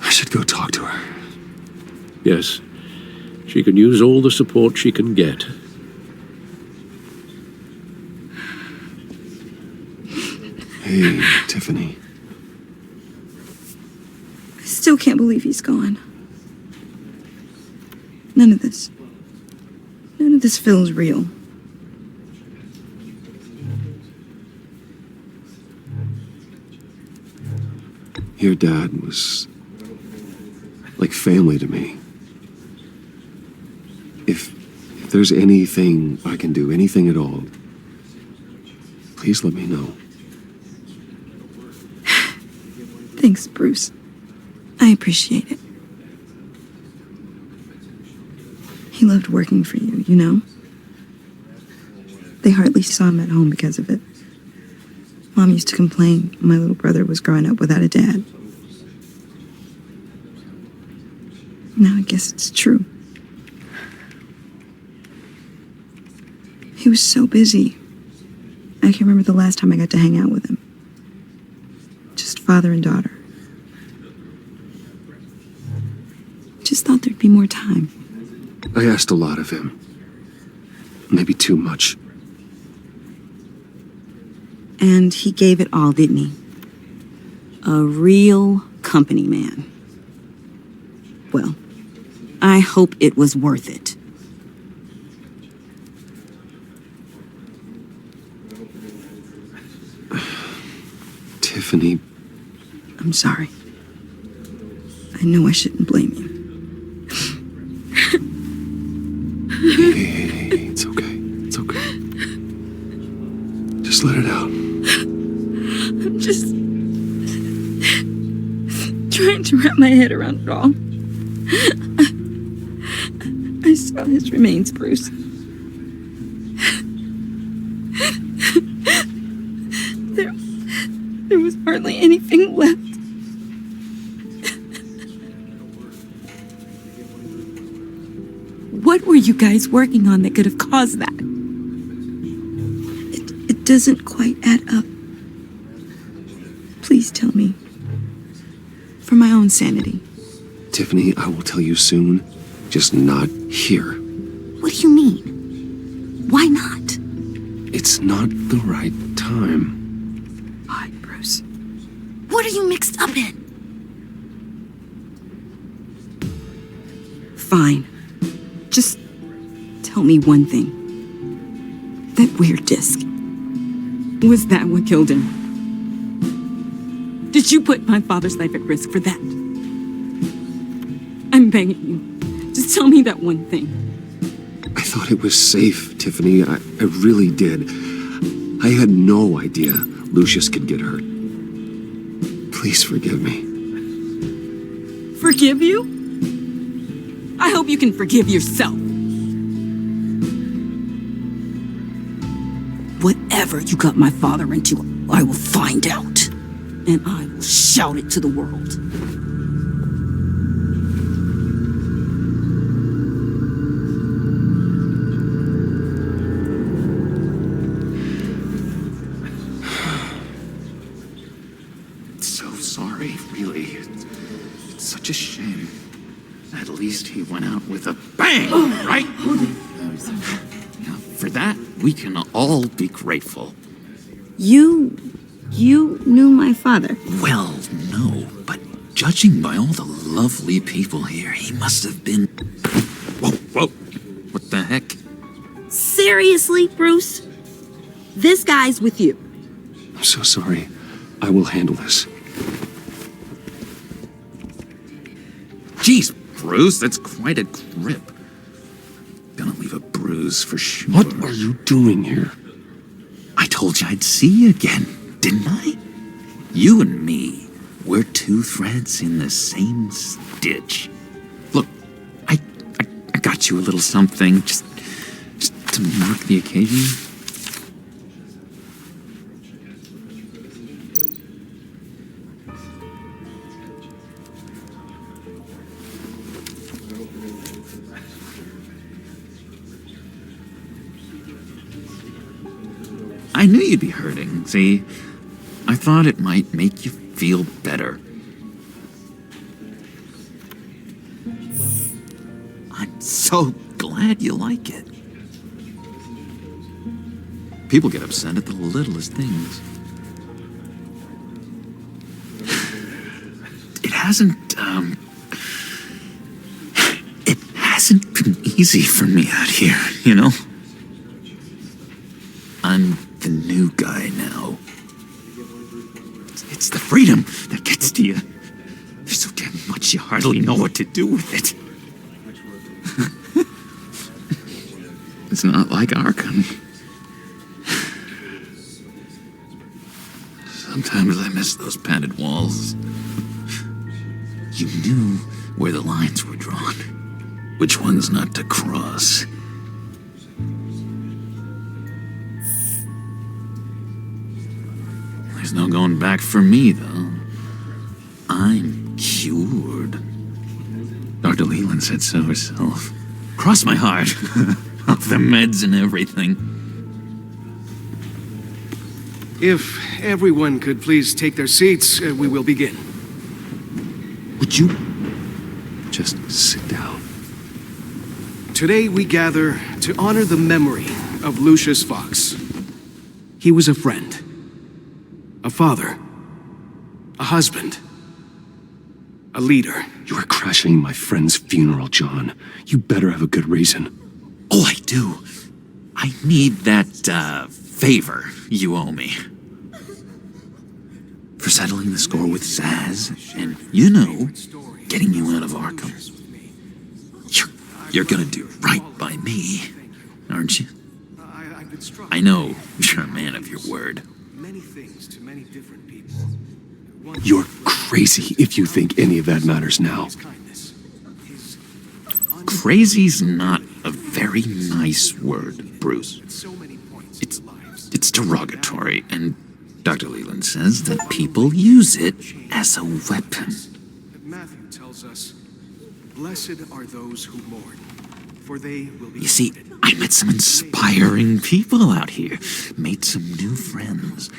I should go talk to her. Yes, she can use all the support she can get. Hey, Tiffany. I still can't believe he's gone. None of this feels real. Your dad was like family to me. If there's anything I can do, anything at all, please let me know. Thanks, Bruce. I appreciate it. He loved working for you, you know? They hardly saw him at home because of it. Mom used to complain my little brother was growing up without a dad. Now I guess it's true. He was so busy. I can't remember the last time I got to hang out with him. Just father and daughter. Just thought there'd be more time. I asked a lot of him. Maybe too much. And he gave it all, didn't he? A real company man. Well, I hope it was worth it. Tiffany. I'm sorry. I know I shouldn't blame you. wrap my head around it all. I saw his remains, Bruce. There was hardly anything left. What were you guys working on that could have caused that? It doesn't quite add up. Please tell me. For my own sanity. Tiffany, I will tell you soon. Just not here. What do you mean? Why not? It's not the right time. Why, Bruce? What are you mixed up in? Fine. Just tell me one thing. That weird disc. Was that what killed him? Did you put my father's life at risk for that? I'm begging you. Just tell me that one thing. I thought it was safe, Tiffany. I really did. I had no idea Lucius could get hurt. Please forgive me. Forgive you? I hope you can forgive yourself. Whatever you got my father into, I will find out. And I will shout it to the world. So sorry, really. It's such a shame. At least he went out with a bang, right? For that, we can all be grateful. You knew my father. Well, no, but judging by all the lovely people here, he must have been... Whoa. What the heck? Seriously, Bruce? This guy's with you. I'm so sorry. I will handle this. Jeez, Bruce, that's quite a grip. Gonna leave a bruise for sure. What are you doing here? I told you I'd see you again, didn't I? You and me, we're two threads in the same stitch. Look, I got you a little something, just to mark the occasion. I knew you'd be hurting, see? I thought it might make you feel better. I'm so glad you like it. People get upset at the littlest things. It hasn't been easy for me out here, you know? I'm the new guy now. It's the freedom that gets to you. There's so damn much you hardly know what to do with it. It's not like Arkham. Sometimes I miss those padded walls. You knew where the lines were drawn, which ones not to cross. There's no going back for me, though. I'm cured. Dr. Leland said so herself. Cross my heart. Off the meds and everything. If everyone could please take their seats, we will begin. Would you just sit down? Today we gather to honor the memory of Lucius Fox. He was a friend, a father, a husband, a leader. You are crashing my friend's funeral, John. You better have a good reason. Oh, I do. I need that, favor you owe me. For settling the score with Zaz, and, you know, getting you out of Arkham. You're gonna do right by me, aren't you? I know you're a man of your word. Many things to many different people. You're crazy if you think any of that matters now. Crazy's not a very nice word, Bruce. It's derogatory, and Dr. Leland says that people use it as a weapon. Matthew tells us, "Blessed are those who mourn, for they will be..." You see, I met some inspiring people out here, made some new friends,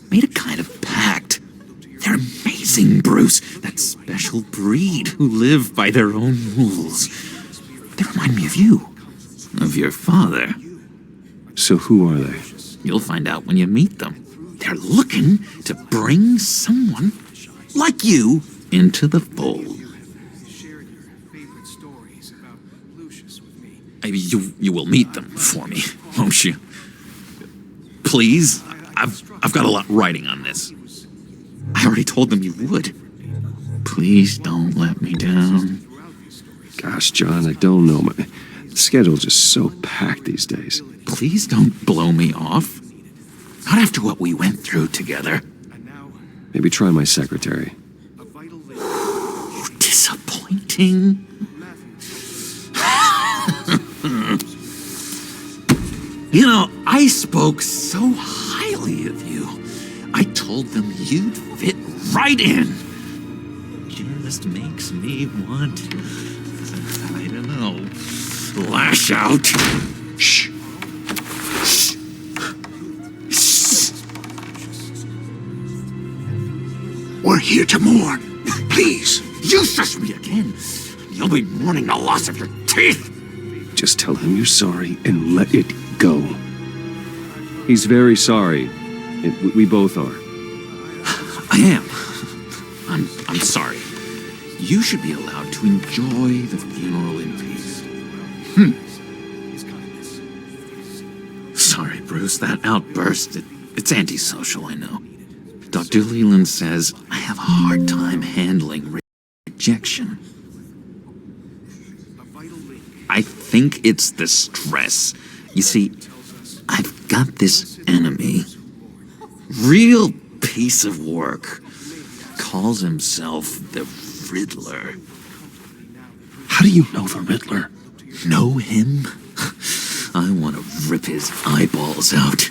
made a kind of pact. They're amazing, Bruce, that special breed who live by their own rules. They remind me of you, of your father. So who are they? You'll find out when you meet them. They're looking to bring someone like you into the fold. You will meet them for me, won't you? Please, I've got a lot riding on this. I already told them you would. Please don't let me down. Gosh, John, I don't know. My schedule's just so packed these days. Please don't blow me off. Not after what we went through together. Maybe try my secretary. Disappointing. You know, I spoke so highly of you. I told them you'd fit right in. Just makes me want, I don't know, lash out. Shh. We're here to mourn. Please. You shush me again. You'll be mourning the loss of your teeth. Just tell him you're sorry and let it go. He's very sorry. We both are. I am. I'm sorry. You should be allowed to enjoy the funeral in peace. Sorry, Bruce, that outburst, it's antisocial, I know. Dr. Leland says I have a hard time handling rejection. I think it's the stress. You see, I've got this enemy. Real piece of work. Calls himself the Riddler. How do you know the Riddler? Know him? I want to rip his eyeballs out.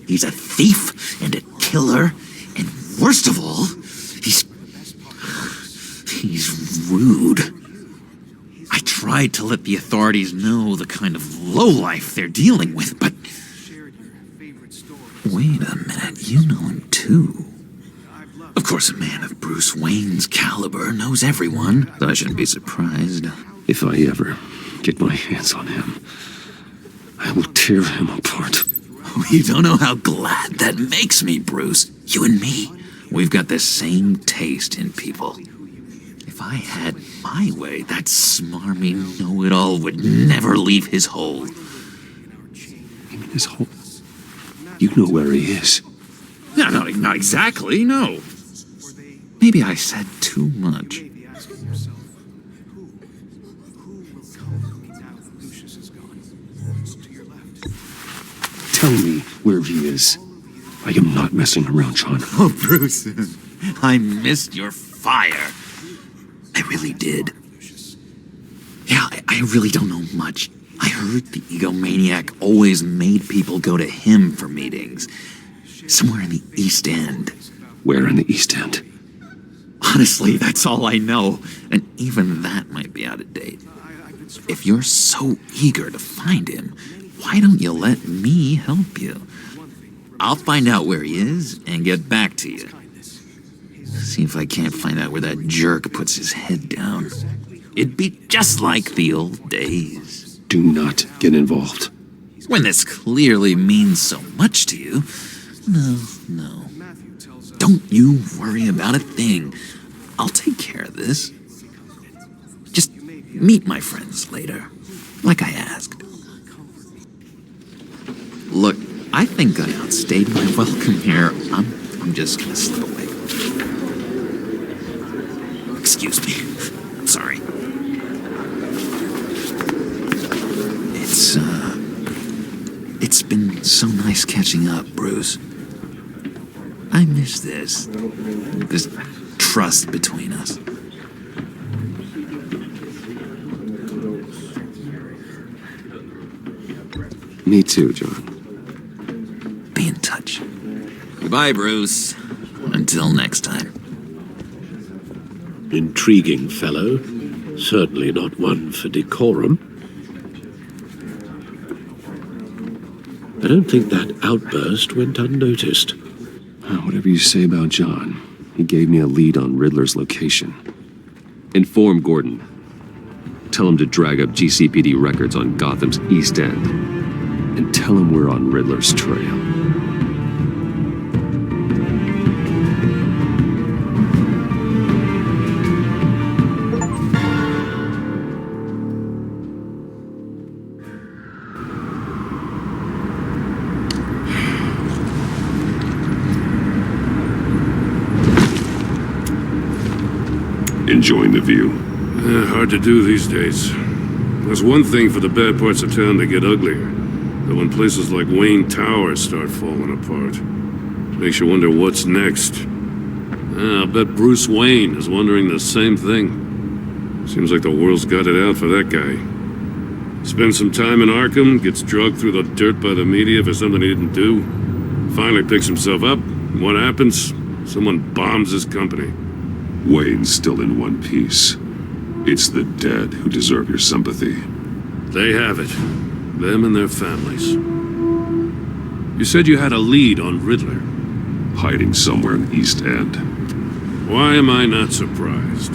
He's a thief and a killer, and worst of all, he's rude. I tried to let the authorities know the kind of lowlife they're dealing with, but... Wait a minute, you know him too. Of course, a man of Bruce Wayne's caliber knows everyone, so I shouldn't be surprised. If I ever get my hands on him, I will tear him apart. You don't know how glad that makes me, Bruce. You and me, we've got the same taste in people. If I had my way, that smarmy know-it-all would never leave his hole. You mean his hole? You know where he is. No, not exactly, no. Maybe I said too much. Tell me where he is. I am not messing around, John. Oh, Bruce, I missed your fire. I really did. Yeah, I really don't know much. I heard the egomaniac always made people go to him for meetings. Somewhere in the East End. Where in the East End? Honestly, that's all I know, and even that might be out of date. If you're so eager to find him, why don't you let me help you? I'll find out where he is and get back to you. See if I can't find out where that jerk puts his head down. It'd be just like the old days. Do not get involved. When this clearly means so much to you. No. Don't you worry about a thing. I'll take care of this. Just meet my friends later, like I asked. Look, I think I outstayed my welcome here. I'm just gonna slip away. Excuse me. I'm sorry. It's been so nice catching up, Bruce. I I miss this. This trust between us. Me too, John. Be in touch. Goodbye, Bruce. Until next time. Intriguing fellow. Certainly not one for decorum. I don't think that outburst went unnoticed. Whatever you say about John, he gave me a lead on Riddler's location. Inform Gordon. Tell him to drag up GCPD records on Gotham's East End. And tell him we're on Riddler's trail. Enjoying the view. Hard to do these days. There's one thing for the bad parts of town to get uglier. But when places like Wayne Tower start falling apart, makes you wonder what's next. I'll bet Bruce Wayne is wondering the same thing. Seems like the world's got it out for that guy. Spends some time in Arkham, gets dragged through the dirt by the media for something he didn't do. Finally picks himself up. What happens? Someone bombs his company. Wayne's still in one piece. It's the dead who deserve your sympathy. They have it. Them and their families. You said you had a lead on Riddler. Hiding somewhere in East End. Why am I not surprised?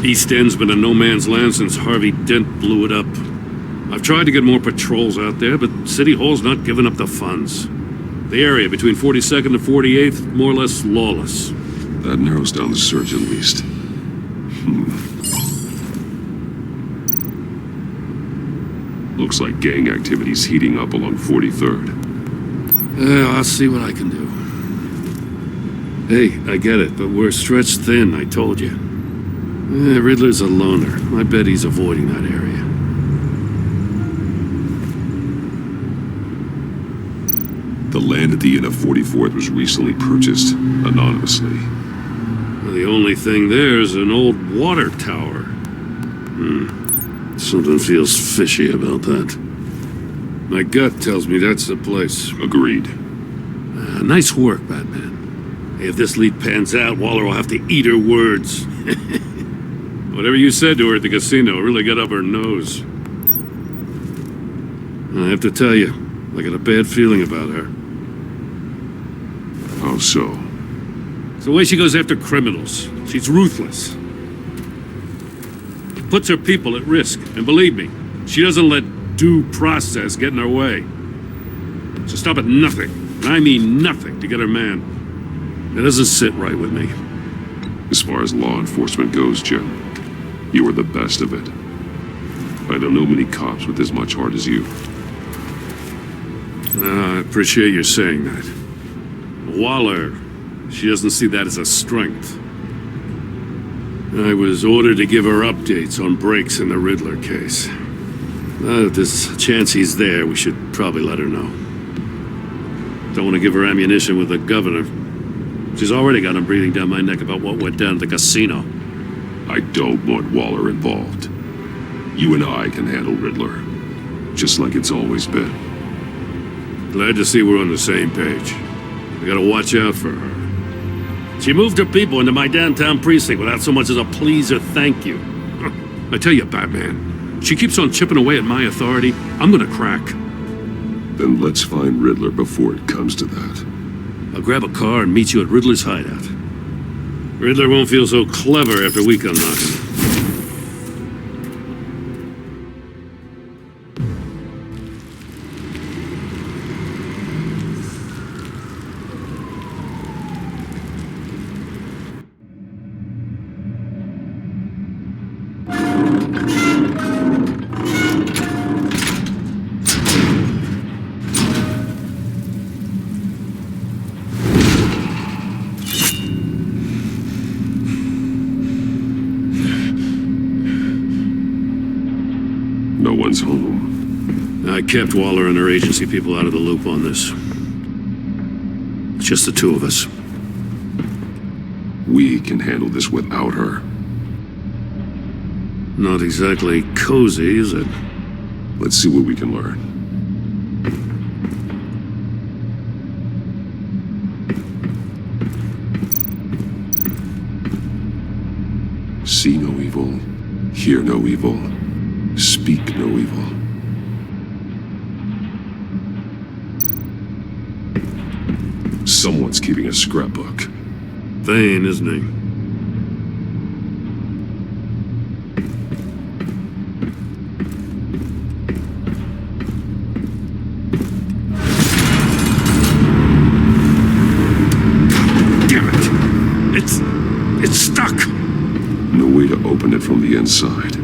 East End's been a no man's land since Harvey Dent blew it up. I've tried to get more patrols out there, but City Hall's not giving up the funds. The area between 42nd and 48th, more or less lawless. That narrows down the search at least. Looks like gang activity's heating up along 43rd. I'll see what I can do. Hey, I get it, but we're stretched thin, I told you. Riddler's a loner. I bet he's avoiding that area. The land at the end of 44th was recently purchased anonymously. The only thing there is an old water tower. Something feels fishy about that. My gut tells me that's the place. Agreed. Nice work, Batman. Hey, if this lead pans out, Waller will have to eat her words. Whatever you said to her at the casino really got up her nose. I have to tell you, I got a bad feeling about her. How so? It's the way she goes after criminals. She's ruthless. Puts her people at risk. And believe me, she doesn't let due process get in her way. She'll stop at nothing, and I mean nothing, to get her man. It doesn't sit right with me. As far as law enforcement goes, Jim, you are the best of it. I don't know many cops with as much heart as you. I appreciate you saying that. Waller, she doesn't see that as a strength. I was ordered to give her updates on breaks in the Riddler case. If there's a chance he's there, we should probably let her know. Don't want to give her ammunition with the governor. She's already got him breathing down my neck about what went down at the casino. I don't want Waller involved. You and I can handle Riddler, just like it's always been. Glad to see we're on the same page. I gotta watch out for her. She moved her people into my downtown precinct without so much as a please or thank you. I tell you, Batman, she keeps on chipping away at my authority. I'm gonna crack. Then let's find Riddler before it comes to that. I'll grab a car and meet you at Riddler's hideout. Riddler won't feel so clever after we come knocking. No one's home. I kept Waller and her agency people out of the loop on this. It's just the two of us. We can handle this without her. Not exactly cozy, is it? Let's see what we can learn. See no evil, hear no evil, speak no evil. Someone's keeping a scrapbook. Vain, isn't he? Damn it! It's stuck! No way to open it from the inside.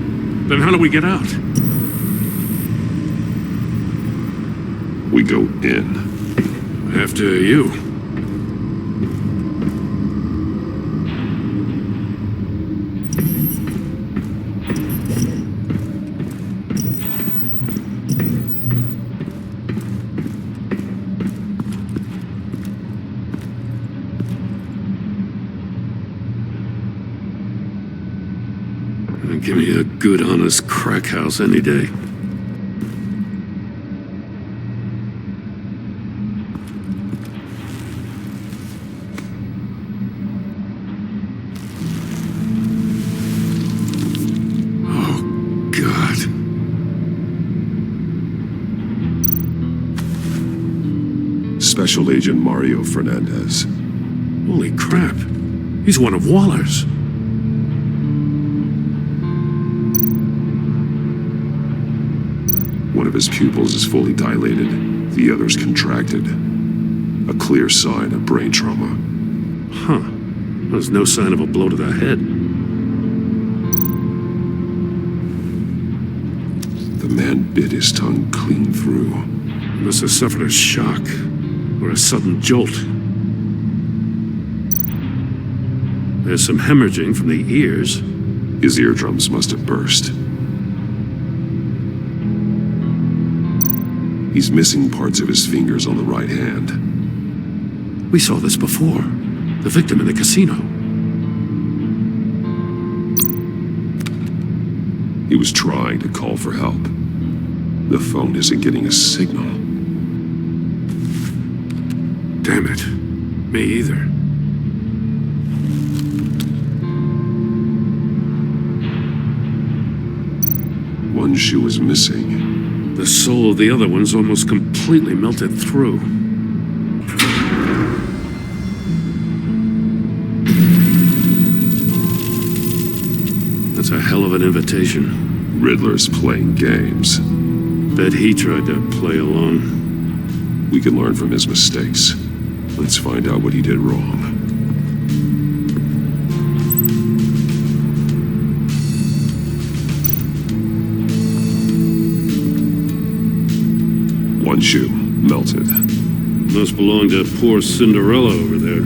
Then how do we get out? We go in. After you. Give me a good, honest crack house any day. Oh, God. Special Agent Mario Fernandez. Holy crap. He's one of Waller's. One of his pupils is fully dilated, the other's contracted. A clear sign of brain trauma. Huh. There's no sign of a blow to the head. The man bit his tongue clean through. He must have suffered a shock, or a sudden jolt. There's some hemorrhaging from the ears. His eardrums must have burst. He's missing parts of his fingers on the right hand. We saw this before. The victim in the casino. He was trying to call for help. The phone isn't getting a signal. Damn it. Me either. One shoe is missing. The soul of the other one's almost completely melted through. That's a hell of an invitation. Riddler's playing games. Bet he tried to play along. We can learn from his mistakes. Let's find out what he did wrong. One shoe, melted. Must belong to poor Cinderella over there.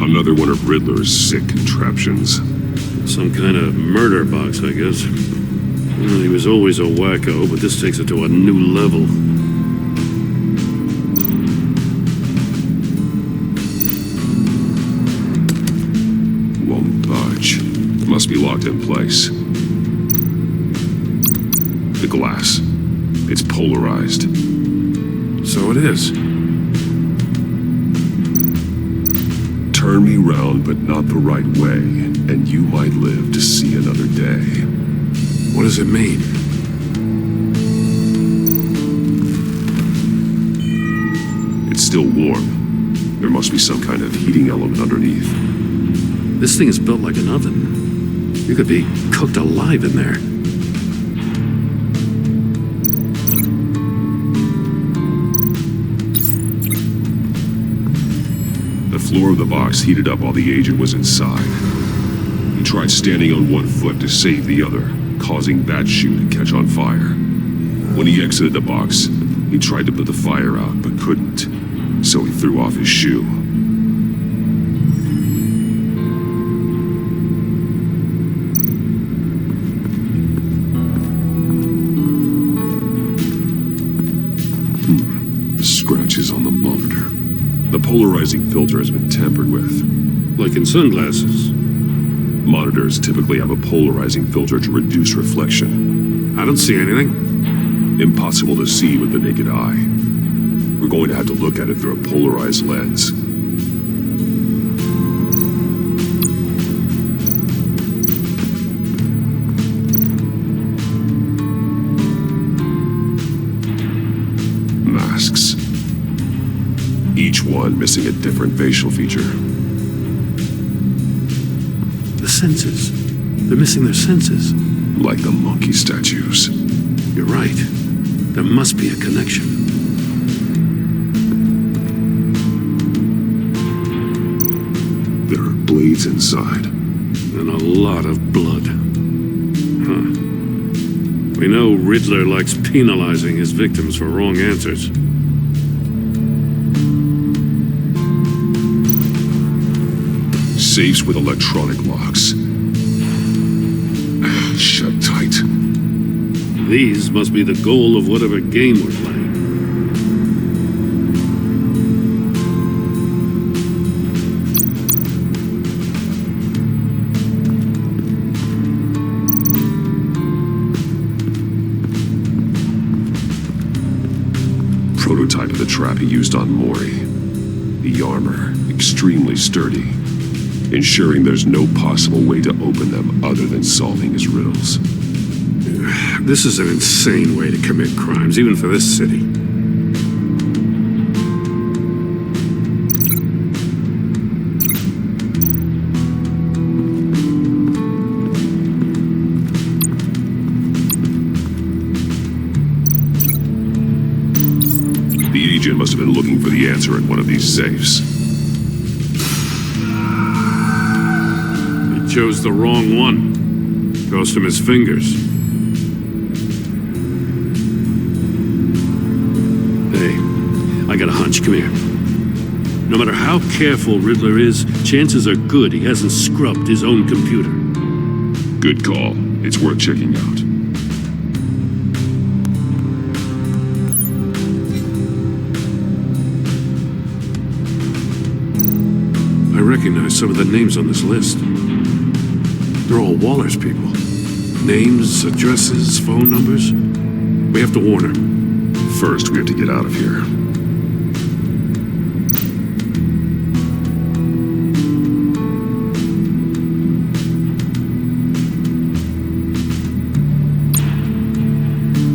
Another one of Riddler's sick contraptions. Some kind of murder box, I guess. Well, he was always a wacko, but this takes it to a new level. Must be locked in place. The glass. It's polarized. So it is. Turn me round, but not the right way, and you might live to see another day. What does it mean? It's still warm. There must be some kind of heating element underneath. This thing is built like an oven. You could be cooked alive in there. The floor of the box heated up while the agent was inside. He tried standing on one foot to save the other, causing that shoe to catch on fire. When he exited the box, he tried to put the fire out, but couldn't, so he threw off his shoe. scratches on the monitor. The polarizing filter has been tampered with. Like in sunglasses. Monitors typically have a polarizing filter to reduce reflection. I don't see anything. Impossible to see with the naked eye. We're going to have to look at it through a polarized lens. Masks. Each one missing a different facial feature. The senses. They're missing their senses. Like the monkey statues. You're right. There must be a connection. There are blades inside. And a lot of blood. Huh. We know Riddler likes penalizing his victims for wrong answers. Safes with electronic locks. Shut tight. These must be the goal of whatever game we're playing. Prototype of the trap he used on Mori. The armor, extremely sturdy, ensuring there's no possible way to open them other than solving his riddles. This is an insane way to commit crimes, even for this city. The agent must have been looking for the answer in one of these safes. He chose the wrong one. Cost him his fingers. Hey, I got a hunch. Come here. No matter how careful Riddler is, chances are good he hasn't scrubbed his own computer. Good call. It's worth checking out. I recognize some of the names on this list. They're all Waller's people. Names, addresses, phone numbers. We have to warn her. First, we have to get out of here.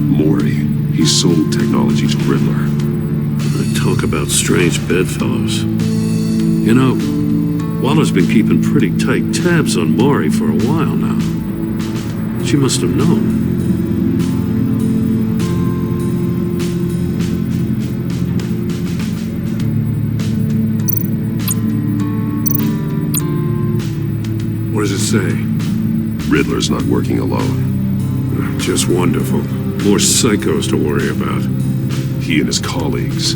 Mori, he sold technology to Riddler. Talk about strange bedfellows. You know, Waller's been keeping pretty tight tabs on Mori for a while now. She must have known. What does it say? Riddler's not working alone. Just wonderful. More psychos to worry about. He and his colleagues,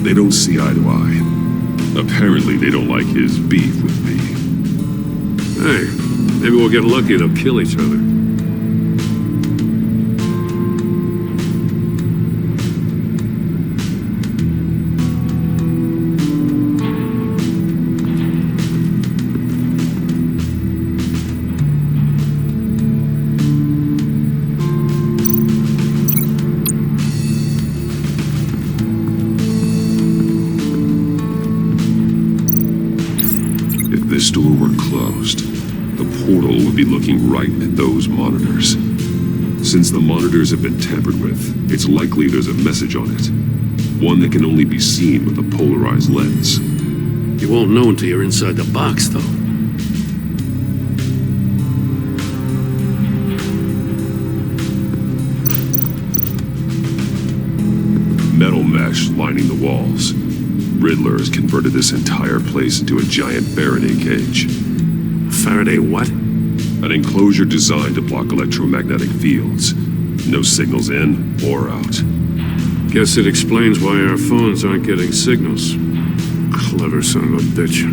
they don't see eye to eye. Apparently, they don't like his beef with me. Hey, maybe we'll get lucky and they'll kill each other. If this door were closed, the portal would be looking right at those monitors. Since the monitors have been tampered with, it's likely there's a message on it. One that can only be seen with a polarized lens. You won't know until you're inside the box, though. Metal mesh lining the walls. Riddler has converted this entire place into a giant Faraday cage. Faraday what? An enclosure designed to block electromagnetic fields. No signals in or out. Guess it explains why our phones aren't getting signals. Clever son of a bitch.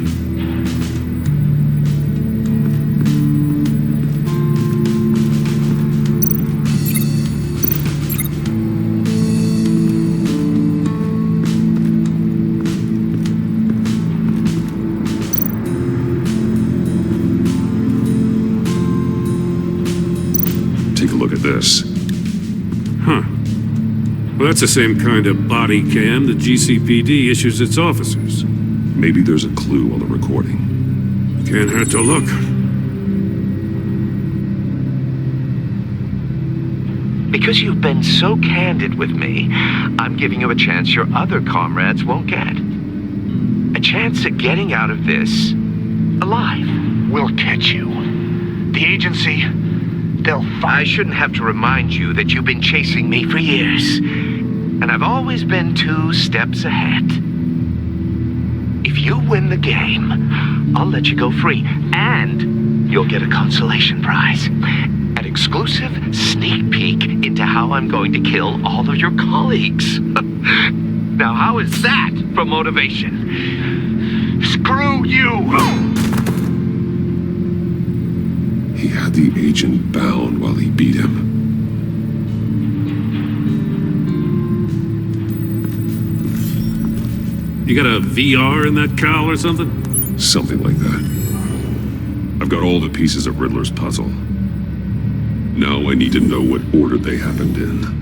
Well, that's the same kind of body cam the GCPD issues its officers. Maybe there's a clue on the recording. Can't hurt to look. Because you've been so candid with me, I'm giving you a chance your other comrades won't get. A chance at getting out of this alive. We'll catch you. The agency, they'll find... I shouldn't have to remind you that you've been chasing me for years. And I've always been 2 steps ahead. If you win the game, I'll let you go free. And you'll get a consolation prize. An exclusive sneak peek into how I'm going to kill all of your colleagues. Now, how is that for motivation? Screw you! He had the agent bound while he beat him. You got a VR in that cowl or something? Something like that. I've got all the pieces of Riddler's puzzle. Now I need to know what order they happened in.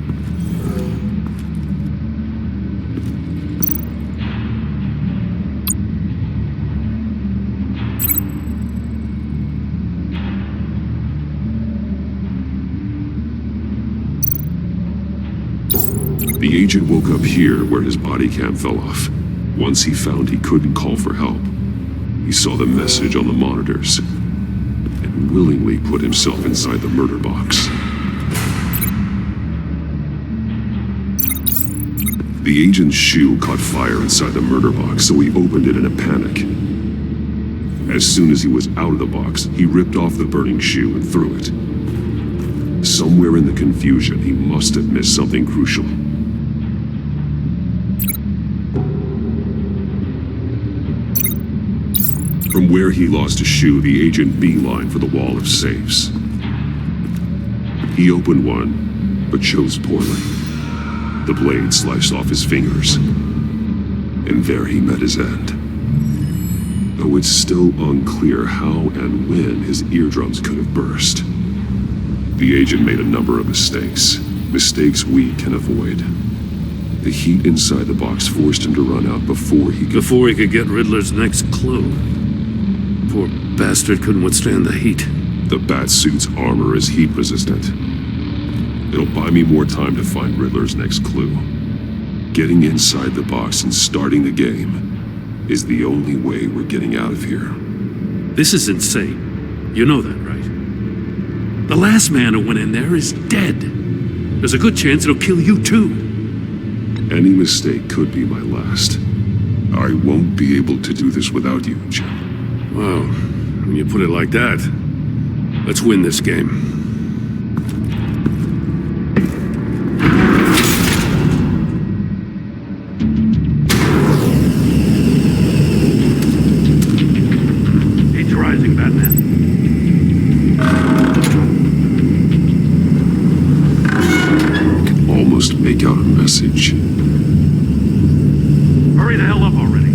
The agent woke up here where his body cam fell off. Once he found he couldn't call for help, he saw the message on the monitors and willingly put himself inside the murder box. The agent's shoe caught fire inside the murder box, so he opened it in a panic. As soon as he was out of the box, he ripped off the burning shoe and threw it. Somewhere in the confusion, he must have missed something crucial. From where he lost a shoe, the agent beelined for the wall of safes. He opened one, but chose poorly. The blade sliced off his fingers, and there he met his end. Though it's still unclear how and when his eardrums could have burst. The agent made a number of mistakes we can avoid. The heat inside the box forced him to run out before he could get Riddler's next clue. Poor bastard couldn't withstand the heat. The Batsuit's armor is heat resistant. It'll buy me more time to find Riddler's next clue. Getting inside the box and starting the game is the only way we're getting out of here. This is insane. You know that, right? The last man who went in there is dead. There's a good chance it'll kill you too. Any mistake could be my last. I won't be able to do this without you, Jim. Well, when you put it like that, let's win this game. Heat's rising, Batman. Almost make out a message. Hurry the hell up already.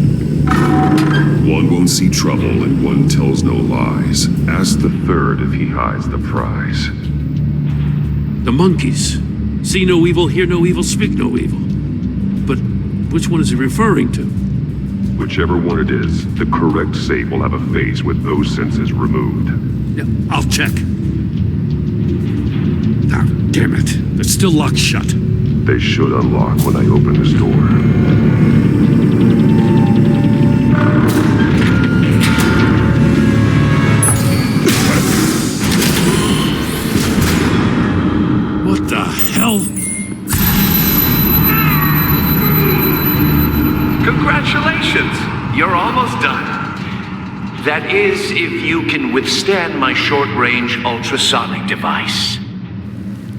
One won't see trouble and one tells no lies. Ask the third if he hides the prize. The monkeys. See no evil, hear no evil, speak no evil. But which one is he referring to? Whichever one it is, the correct safe will have a face with those senses removed. Yeah, I'll check. Ah, damn it. They're still locked shut. They should unlock when I open this door. What the hell? Congratulations! You're almost done. That is, if you can withstand my short-range ultrasonic device.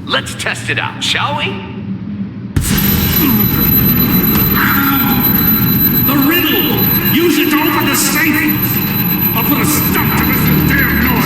Let's test it out, shall we? The riddle! Use it to open the safe! I'll put a stop to this damn noise!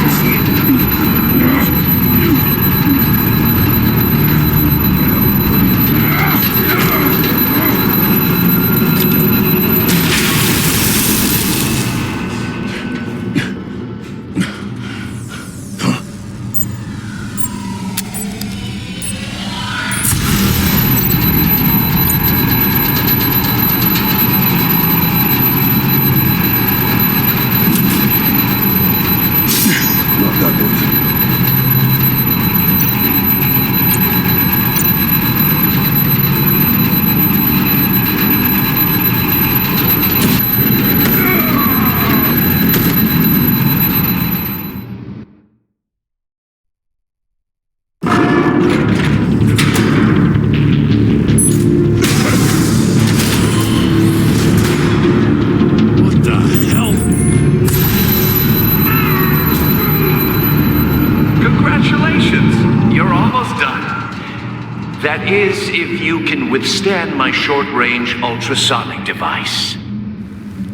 is if you can withstand my short-range ultrasonic device.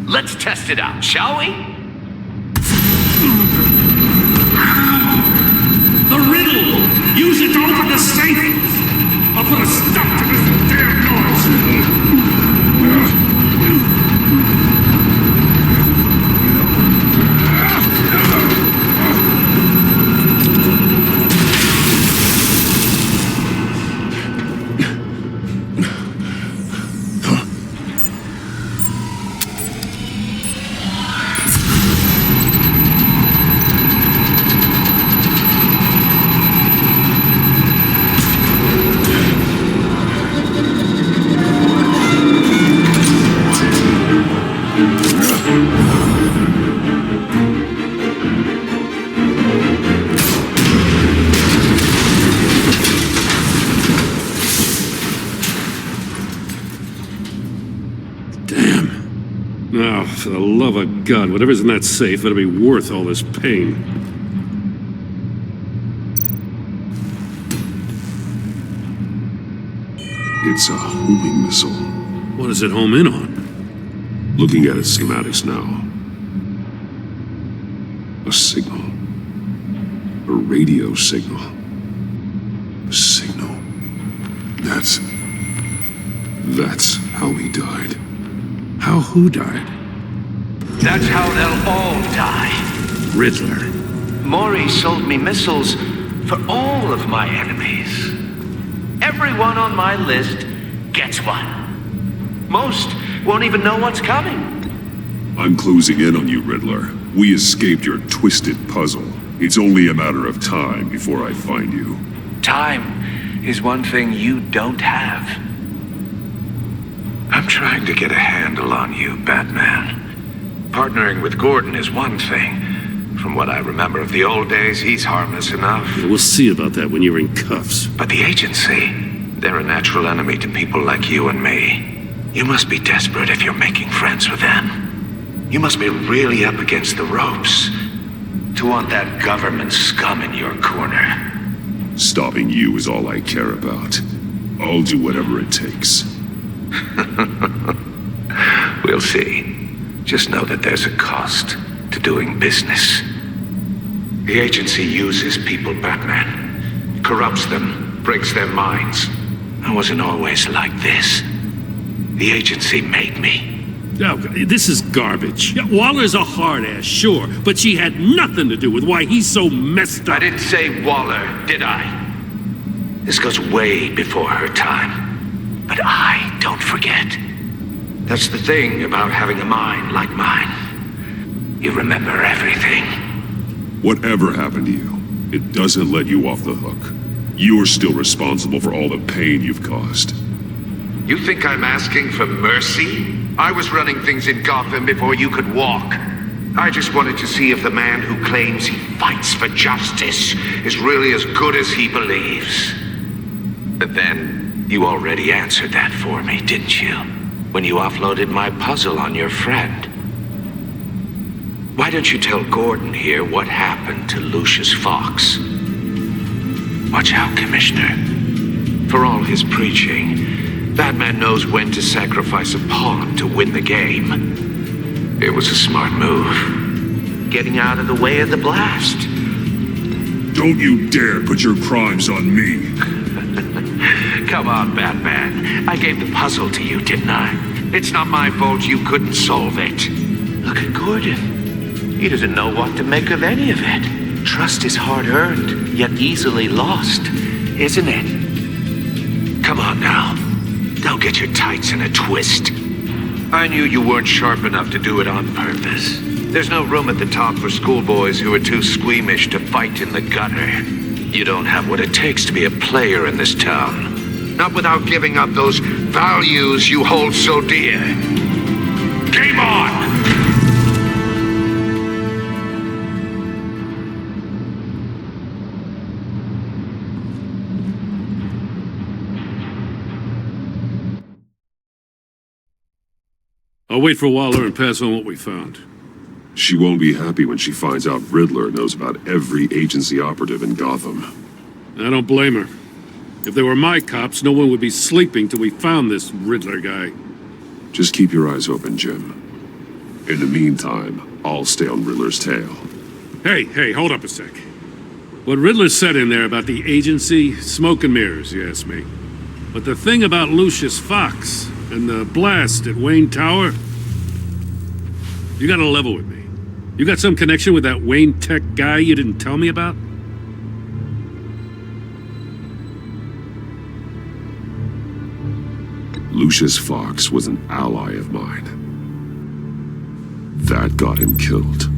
Let's test it out, shall we? The riddle! Use it to open the safe! I'll put a stop to this damn noise! Now, for the love of God, whatever's in that safe better be worth all this pain. It's a homing missile. What does it home in on? Looking at its schematics now. A signal. A radio signal. A signal. That's how he died. How who died? That's how they'll all die. Riddler. Maury sold me missiles for all of my enemies. Everyone on my list gets one. Most won't even know what's coming. I'm closing in on you, Riddler. We escaped your twisted puzzle. It's only a matter of time before I find you. Time is one thing you don't have. I'm trying to get a handle on you, Batman. Partnering with Gordon is one thing. From what I remember of the old days, he's harmless enough. We'll see about that when you're in cuffs. But the agency, they're a natural enemy to people like you and me. You must be desperate if you're making friends with them. You must be really up against the ropes to want that government scum in your corner. Stopping you is all I care about. I'll do whatever it takes. We'll see. Just know that there's a cost to doing business. The agency uses people, Batman. Corrupts them, breaks their minds. I wasn't always like this. The agency made me. Oh, this is garbage. Yeah, Waller's a hard ass, sure, but she had nothing to do with why he's so messed up. I didn't say Waller, did I? This goes way before her time. But I don't forget. That's the thing about having a mind like mine. You remember everything. Whatever happened to you, it doesn't let you off the hook. You're still responsible for all the pain you've caused. You think I'm asking for mercy? I was running things in Gotham before you could walk. I just wanted to see if the man who claims he fights for justice is really as good as he believes. But then, you already answered that for me, didn't you? When you offloaded my puzzle on your friend. Why don't you tell Gordon here what happened to Lucius Fox? Watch out, Commissioner. For all his preaching, Batman knows when to sacrifice a pawn to win the game. It was a smart move. Getting out of the way of the blast. Don't you dare put your crimes on me. Come on, Batman. I gave the puzzle to you, didn't I? It's not my fault you couldn't solve it. Look at Gordon. He doesn't know what to make of any of it. Trust is hard-earned, yet easily lost, isn't it? Come on now. Don't get your tights in a twist. I knew you weren't sharp enough to do it on purpose. There's no room at the top for schoolboys who are too squeamish to fight in the gutter. You don't have what it takes to be a player in this town. Not without giving up those values you hold so dear. Game on! I'll wait for Waller and pass on what we found. She won't be happy when she finds out Riddler knows about every agency operative in Gotham. I don't blame her. If they were my cops, no one would be sleeping till we found this Riddler guy. Just keep your eyes open, Jim. In the meantime, I'll stay on Riddler's tail. Hey, hold up a sec. What Riddler said in there about the agency, smoke and mirrors, you ask me. But the thing about Lucius Fox and the blast at Wayne Tower, you gotta level with me. You got some connection with that Wayne Tech guy you didn't tell me about? Lucius Fox was an ally of mine. That got him killed.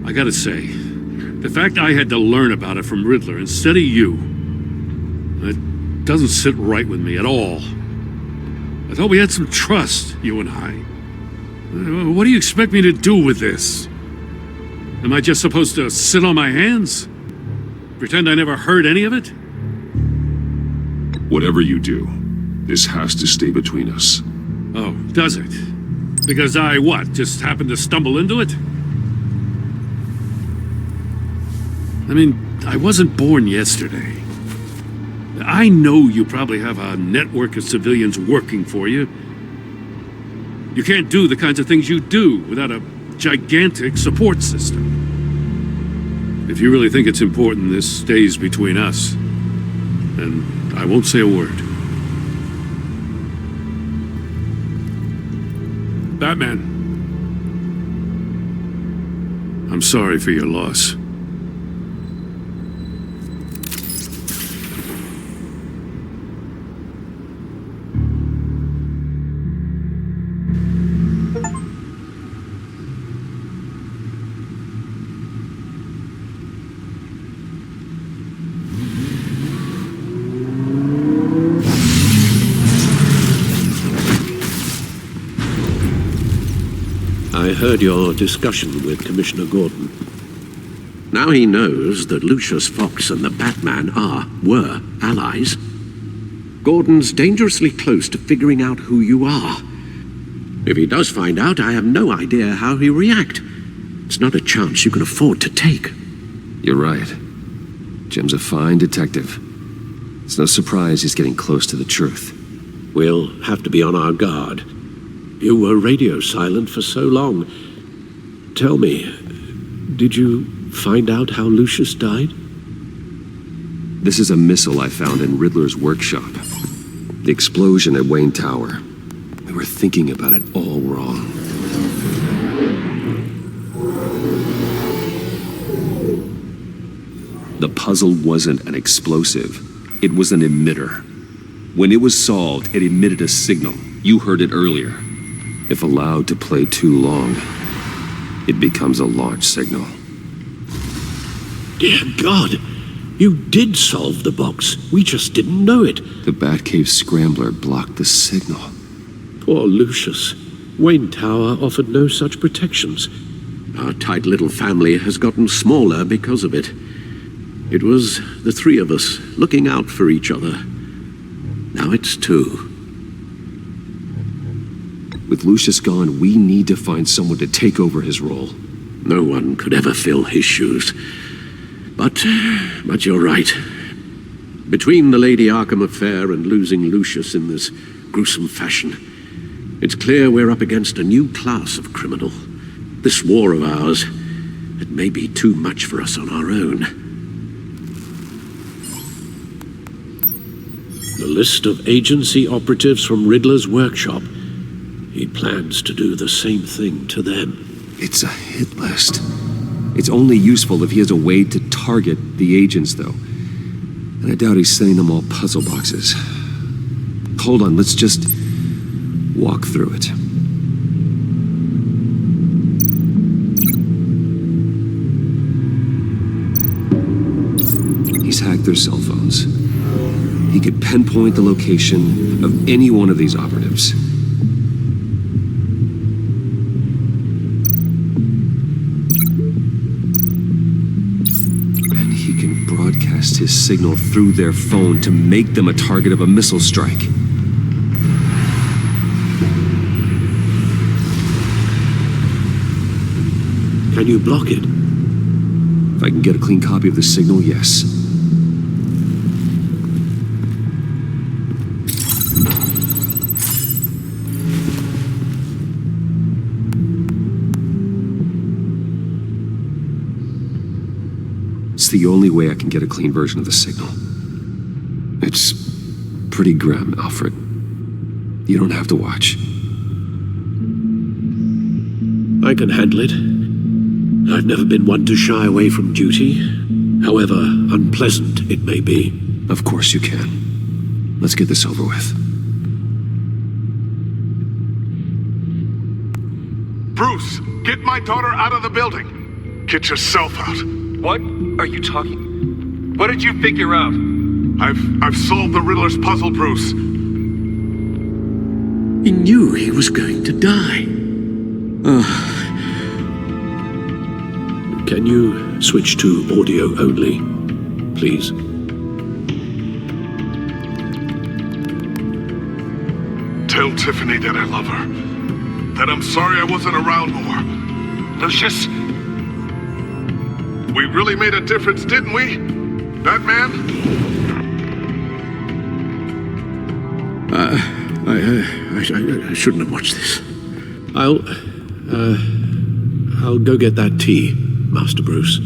I gotta say, the fact I had to learn about it from Riddler instead of you, it doesn't sit right with me at all. I thought we had some trust, you and I. What do you expect me to do with this? Am I just supposed to sit on my hands? Pretend I never heard any of it? Whatever you do, this has to stay between us. Oh, does it? Because I, what, just happened to stumble into it? I mean, I wasn't born yesterday. I know you probably have a network of civilians working for you. You can't do the kinds of things you do without a gigantic support system. If you really think it's important this stays between us, then I won't say a word. Batman. I'm sorry for your loss. I heard your discussion with Commissioner Gordon. Now he knows that Lucius Fox and the Batman were allies. Gordon's dangerously close to figuring out who you are. If he does find out, I have no idea how he'll react. It's not a chance you can afford to take. You're right. Jim's a fine detective. It's no surprise he's getting close to the truth. We'll have to be on our guard. You were radio silent for so long. Tell me, did you find out how Lucius died? This is a missile I found in Riddler's workshop. The explosion at Wayne Tower. We were thinking about it all wrong. The puzzle wasn't an explosive. It was an emitter. When it was solved, it emitted a signal. You heard it earlier. If allowed to play too long, it becomes a launch signal. Dear God, you did solve the box. We just didn't know it. The Batcave scrambler blocked the signal. Poor Lucius. Wayne Tower offered no such protections. Our tight little family has gotten smaller because of it. It was the three of us looking out for each other. Now it's two. With Lucius gone, we need to find someone to take over his role. No one could ever fill his shoes. But you're right. Between the Lady Arkham affair and losing Lucius in this gruesome fashion, it's clear we're up against a new class of criminal. This war of ours, it may be too much for us on our own. The list of agency operatives from Riddler's workshop. He plans to do the same thing to them. It's a hit list. It's only useful if he has a way to target the agents, though. And I doubt he's sending them all puzzle boxes. Hold on, let's just walk through it. He's hacked their cell phones. He could pinpoint the location of any one of these operatives. Broadcast his signal through their phone to make them a target of a missile strike. Can you block it? If I can get a clean copy of the signal, yes. the only way I can get a clean version of the signal. It's pretty grim, Alfred. You don't have to watch. I can handle it. I've never been one to shy away from duty, however unpleasant it may be. Of course you can. Let's get this over with. Bruce, get my daughter out of the building. Get yourself out. What are you talking? What did you figure out? I've solved the Riddler's puzzle, Bruce. He knew he was going to die. Can you switch to audio only, please? Tell Tiffany that I love her. That I'm sorry I wasn't around more. Lucius? We really made a difference, didn't we? Batman? I shouldn't have watched this. I'll go get that tea, Master Bruce.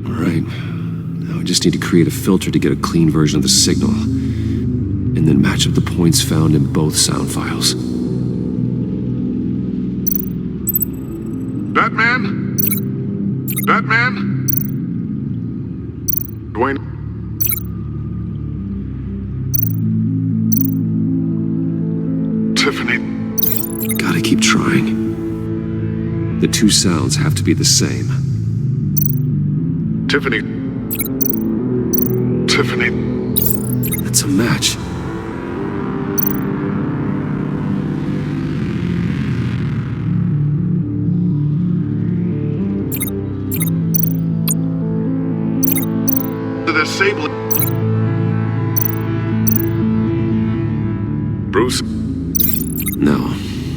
All right. Now I just need to create a filter to get a clean version of the signal, and then match up the points found in both sound files. Batman? Batman? Dwayne? Tiffany? Gotta keep trying. The two sounds have to be the same. Tiffany? Tiffany? That's a match. Disable. Bruce?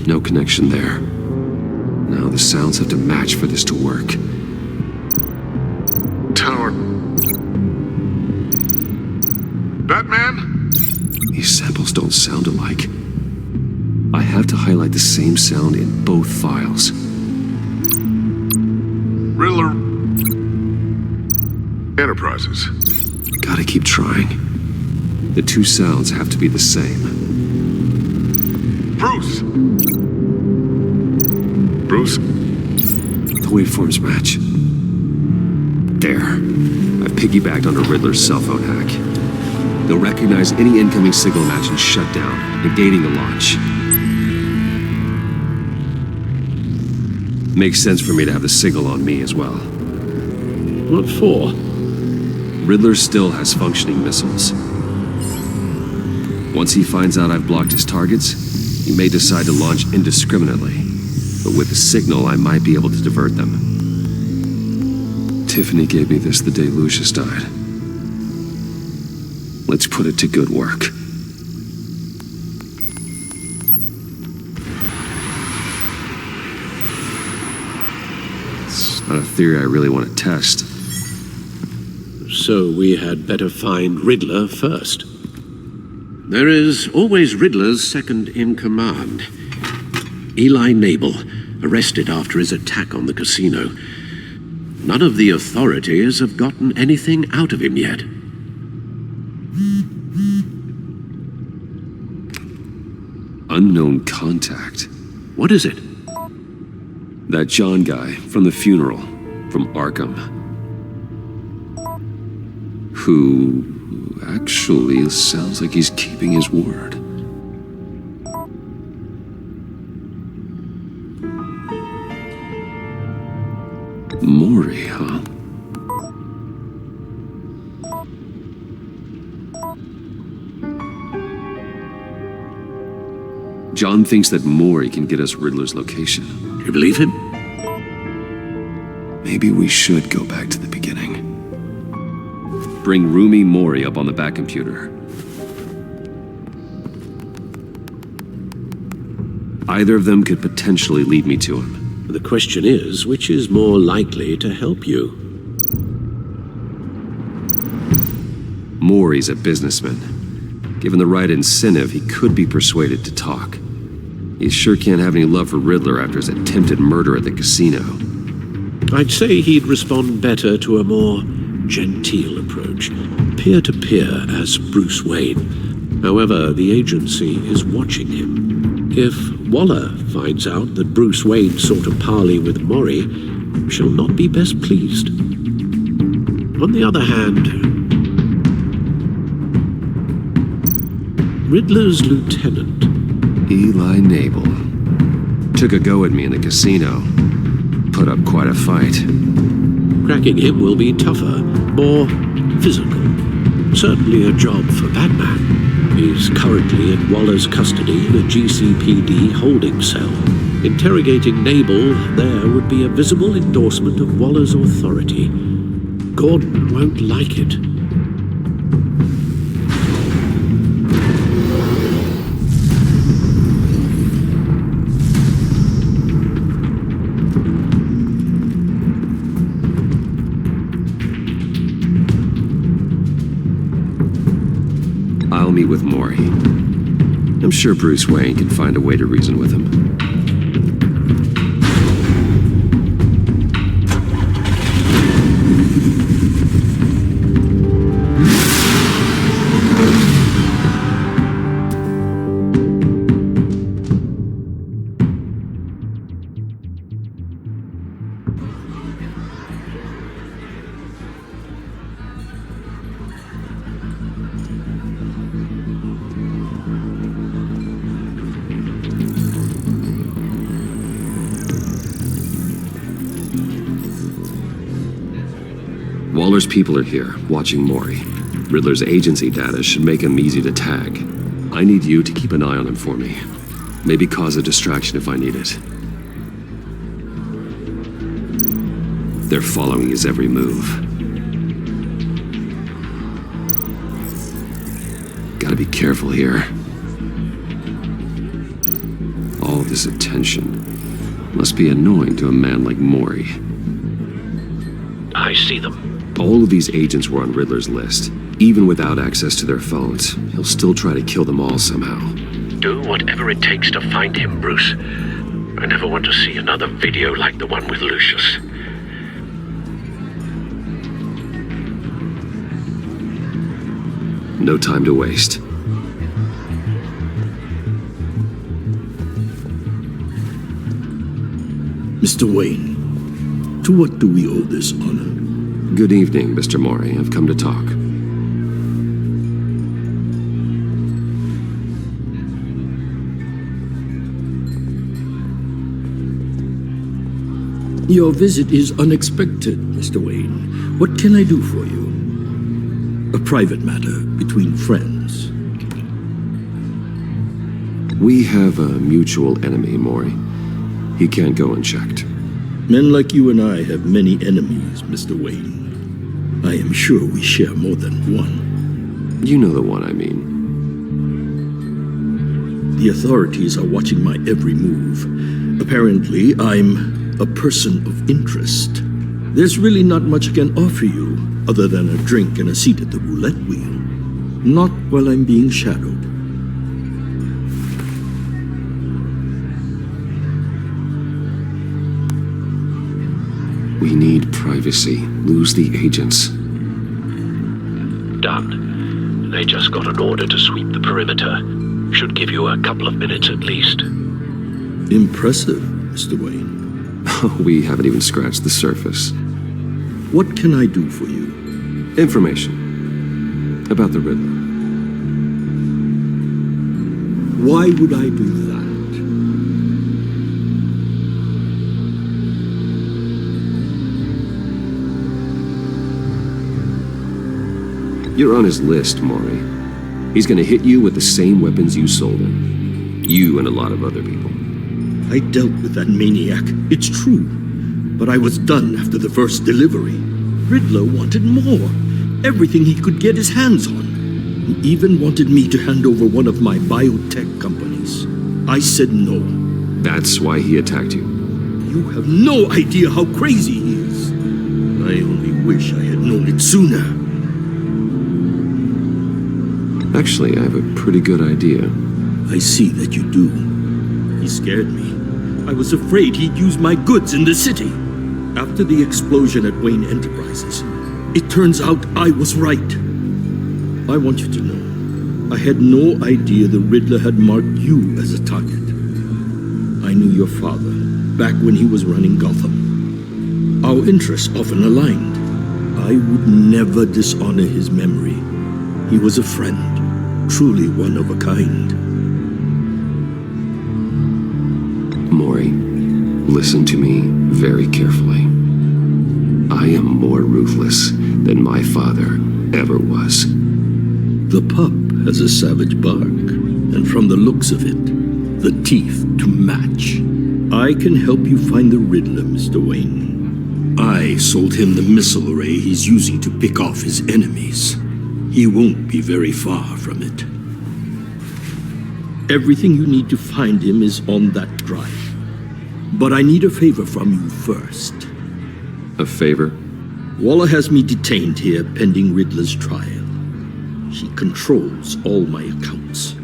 No connection there. Now the sounds have to match for this to work. Tower. Batman? These samples don't sound alike. I have to highlight the same sound in both files. Riddler. Enterprises. Gotta keep trying. The two sounds have to be the same. Bruce! Bruce? The waveforms match. There. I've piggybacked onto Riddler's cell phone hack. They'll recognize any incoming signal match and shut down, negating the launch. Makes sense for me to have the signal on me as well. What for? Riddler still has functioning missiles. Once he finds out I've blocked his targets, he may decide to launch indiscriminately. But with the signal, I might be able to divert them. Tiffany gave me this the day Lucius died. Let's put it to good work. It's not a theory I really want to test. So we had better find Riddler first. There is always Riddler's second in command. Eli Nabel, arrested after his attack on the casino. None of the authorities have gotten anything out of him yet. Unknown contact. What is it? That John guy from the funeral, from Arkham. Who actually sounds like he's keeping his word. Maury, huh? John thinks that Maury can get us Riddler's location. You believe him? Maybe we should go back to the beginning. Bring Rumi Maury up on the back computer. Either of them could potentially lead me to him. The question is, which is more likely to help you? Maury's a businessman. Given the right incentive, he could be persuaded to talk. He sure can't have any love for Riddler after his attempted murder at the casino. I'd say he'd respond better to a more genteel approach, peer-to-peer as Bruce Wayne. However, the agency is watching him. If Waller finds out that Bruce Wayne sought a parley with Mori, she'll not be best pleased. On the other hand, Riddler's lieutenant, Eli Nabel, took a go at me in the casino. Put up quite a fight. Cracking him will be tougher, more physical. Certainly a job for Batman. He's currently in Waller's custody in a GCPD holding cell. Interrogating Nabel there would be a visible endorsement of Waller's authority. Gordon won't like it. I'll meet with Mori. I'm sure Bruce Wayne can find a way to reason with him. Waller's people are here, watching Mori. Riddler's agency data should make him easy to tag. I need you to keep an eye on him for me. Maybe cause a distraction if I need it. They're following his every move. Gotta be careful here. All this attention must be annoying to a man like Mori. I see them. All of these agents were on Riddler's list. Even without access to their phones, he'll still try to kill them all somehow. Do whatever it takes to find him, Bruce. I never want to see another video like the one with Lucius. No time to waste. Mr. Wayne, to what do we owe this honor? Good evening, Mr. Mori. I've come to talk. Your visit is unexpected, Mr. Wayne. What can I do for you? A private matter between friends. We have a mutual enemy, Mori. He can't go unchecked. Men like you and I have many enemies, Mr. Wayne. I am sure we share more than one. You know the one I mean. The authorities are watching my every move. Apparently, I'm a person of interest. There's really not much I can offer you, other than a drink and a seat at the roulette wheel. Not while I'm being shadowed. We need privacy. Lose the agents. Done. They just got an order to sweep the perimeter. Should give you a couple of minutes at least. Impressive, Mr. Wayne. We haven't even scratched the surface. What can I do for you? Information about the Riddler. Why would I do that? You're on his list, Mori. He's gonna hit you with the same weapons you sold him. You and a lot of other people. I dealt with that maniac, it's true. But I was done after the first delivery. Riddler wanted more. Everything he could get his hands on. He even wanted me to hand over one of my biotech companies. I said no. That's why he attacked you. You have no idea how crazy he is. I only wish I had known it sooner. Actually, I have a pretty good idea. I see that you do. He scared me. I was afraid he'd use my goods in the city. After the explosion at Wayne Enterprises, it turns out I was right. I want you to know, I had no idea the Riddler had marked you as a target. I knew your father, back when he was running Gotham. Our interests often aligned. I would never dishonor his memory. He was a friend, truly one of a kind. Maury, listen to me very carefully. I am more ruthless than my father ever was. The pup has a savage bark, and from the looks of it, the teeth to match. I can help you find the Riddler, Mr. Wayne. I sold him the missile array he's using to pick off his enemies. He won't be very far from it. Everything you need to find him is on that drive. But I need a favor from you first. A favor? Waller has me detained here pending Riddler's trial. She controls all my accounts.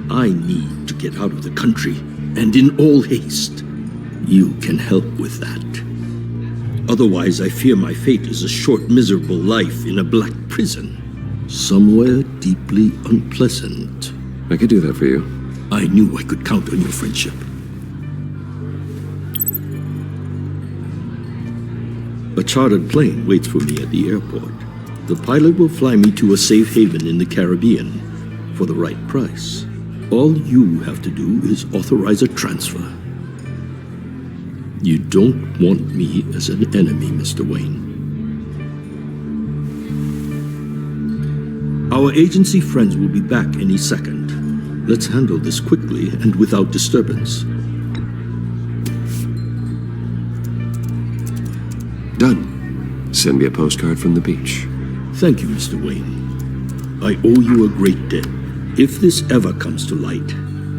I need to get out of the country, and in all haste. You can help with that. Otherwise, I fear my fate is a short, miserable life in a black prison. Somewhere deeply unpleasant. I could do that for you. I knew I could count on your friendship. A chartered plane waits for me at the airport. The pilot will fly me to a safe haven in the Caribbean for the right price. All you have to do is authorize a transfer. You don't want me as an enemy, Mr. Wayne. Our agency friends will be back any second. Let's handle this quickly and without disturbance. Done. Send me a postcard from the beach. Thank you, Mr. Wayne. I owe you a great debt. If this ever comes to light,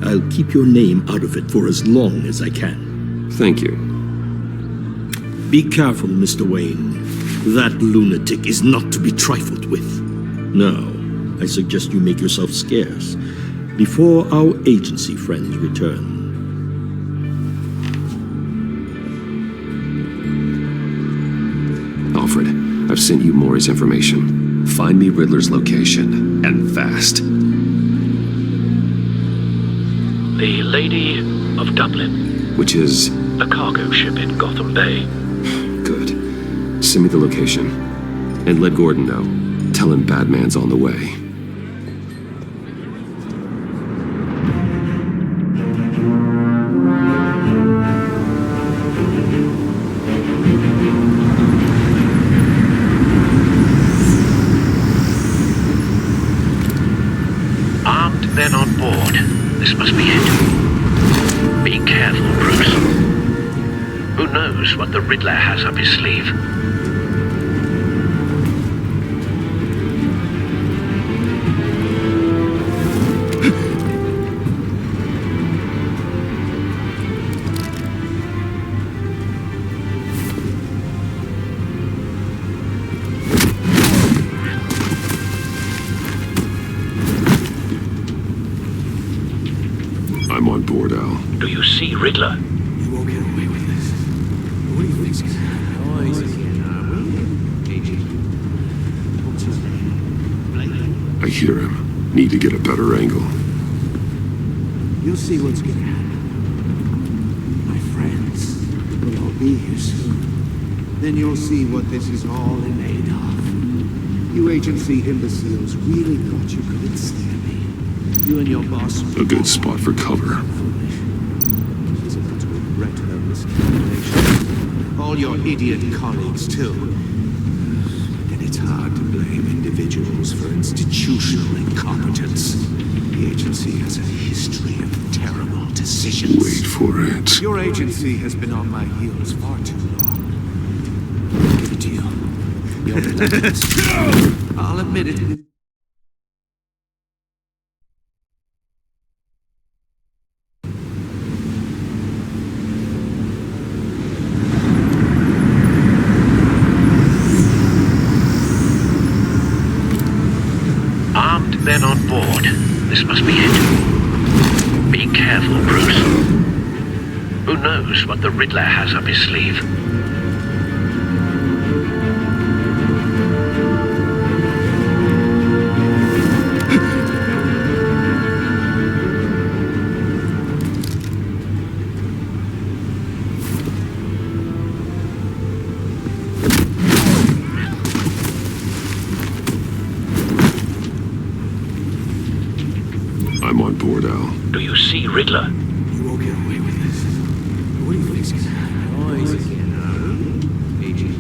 I'll keep your name out of it for as long as I can. Thank you. Be careful, Mr. Wayne. That lunatic is not to be trifled with. Now, I suggest you make yourself scarce before our agency friends return. Alfred, I've sent you Maury's information. Find me Riddler's location, and fast. The Lady of Dublin. Which is? A cargo ship in Gotham Bay. Good. Send me the location. And let Gordon know. Tell him Batman's on the way. Armed men on board. This must be it. Be careful, Bruce. Who knows what the Riddler has up his sleeve? I'm on board, Al. Do you see Riddler? You won't get away with this. What do you think's gonna happen? I hear him. Need to get a better angle. You'll see what's gonna happen. My friends will all be here soon. Then you'll see what this is all in aid of. You agency imbeciles really thought you could ensnare me. You and your boss. A good spot for cover. She's about to regret her miscalculation. All your idiot colleagues, too. And it's hard to blame individuals for institutional incompetence. The agency has a history of terrible decisions. Wait for it. Your agency has been on my heels far too long. I'll give it to you. You're relentless. I'll admit it. Armed men on board. This must be it. Be careful, Bruce. Who knows what the Riddler has up his sleeve? I'm on board, Al. Do you see Riddler? You won't get away with this. What do you think's gonna happen? Agent,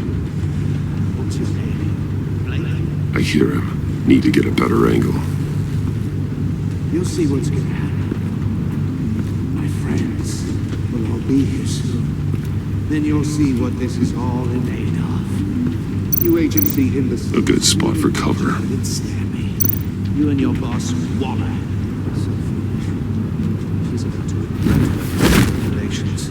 what's his name? I hear him. Need to get a better angle. You'll see what's gonna happen. My friends will all be here soon. Then you'll see what this is all in aid of. You agency in the... A good spot for cover. Didn't scare me. You and your boss, Waller. She's about to relations.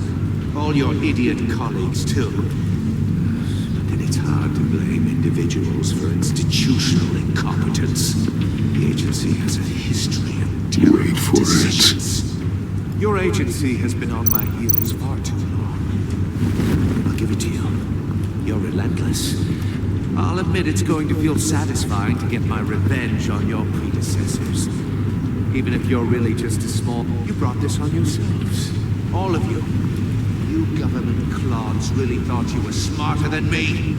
All your idiot colleagues, too. But then it's hard to blame individuals for institutional incompetence. The agency has a history of terrible Wait for decisions. Your agency has been on my heels far too long. I'll give it to you. You're relentless. I'll admit it's going to feel satisfying to get my revenge on your predecessors. Even if you're really just a small... You brought this on yourselves. All of you. You government clods really thought you were smarter than me.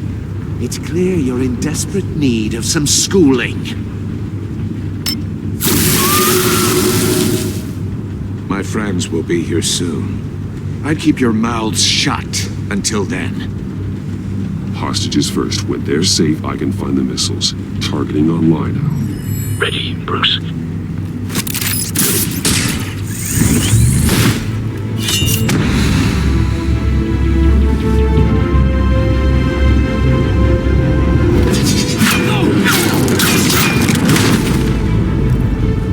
It's clear you're in desperate need of some schooling. My friends will be here soon. I'd keep your mouths shut until then. Hostages first. When they're safe, I can find the missiles. Targeting on Lino. Ready, Bruce?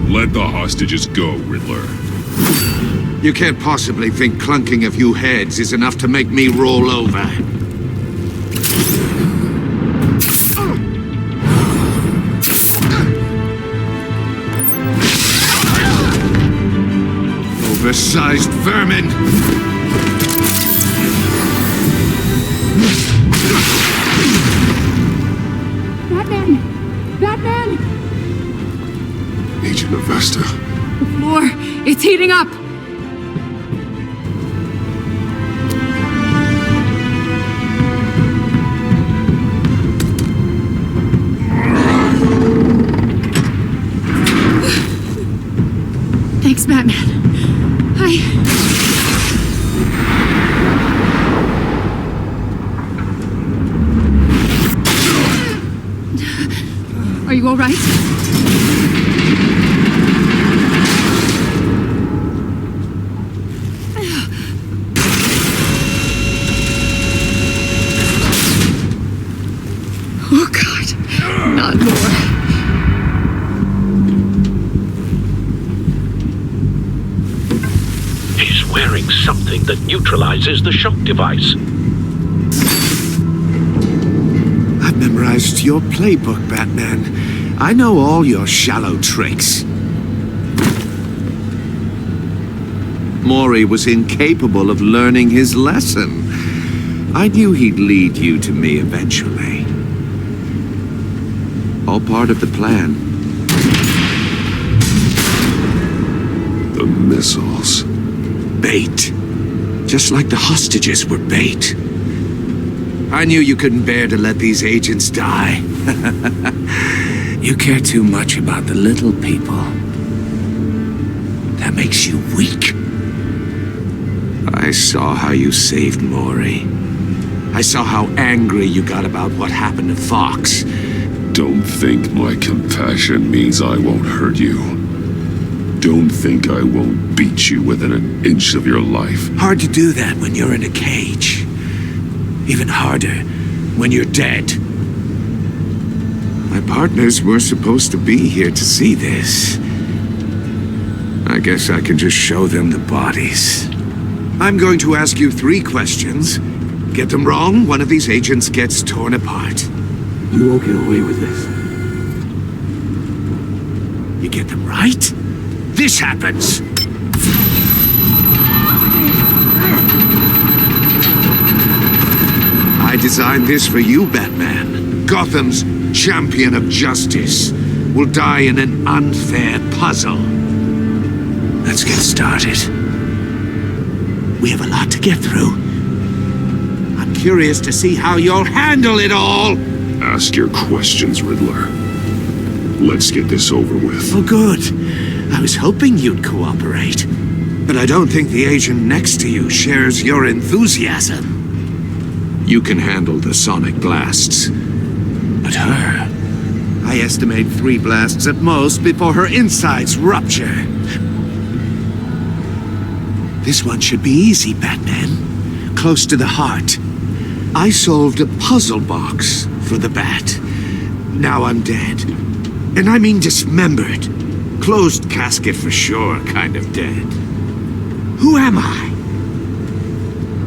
Let the hostages go, Riddler. You can't possibly think clunking a few heads is enough to make me roll over. Oversized vermin! Batman! Batman! Agent Avesta. The floor, it's heating up! Thanks, Batman. Are you all right? Oh, God. Not more. He's wearing something that neutralizes the shock device. I've memorized your playbook, Batman. I know all your shallow tricks. Maury was incapable of learning his lesson. I knew he'd lead you to me eventually. All part of the plan. The missiles. Bait. Just like the hostages were bait. I knew you couldn't bear to let these agents die. You care too much about the little people. That makes you weak. I saw how you saved Maury. I saw how angry you got about what happened to Fox. Don't think my compassion means I won't hurt you. Don't think I won't beat you within an inch of your life. Hard to do that when you're in a cage. Even harder when you're dead. My partners were supposed to be here to see this. I guess I can just show them the bodies. I'm going to ask you 3 questions. Get them wrong, one of these agents gets torn apart. You won't get away with this. You get them right, this happens. I designed this for you, Batman. Gotham's champion of justice will die in an unfair puzzle. Let's get started. We have a lot to get through. I'm curious to see how you'll handle it all. Ask your questions, Riddler. Let's get this over with. Oh, good. I was hoping you'd cooperate. But I don't think the agent next to you shares your enthusiasm. You can handle the sonic blasts. But her... I estimate 3 blasts at most before her insides rupture. This one should be easy, Batman. Close to the heart. I solved a puzzle box for the Bat. Now I'm dead. And I mean dismembered. Closed casket for sure, kind of dead. Who am I?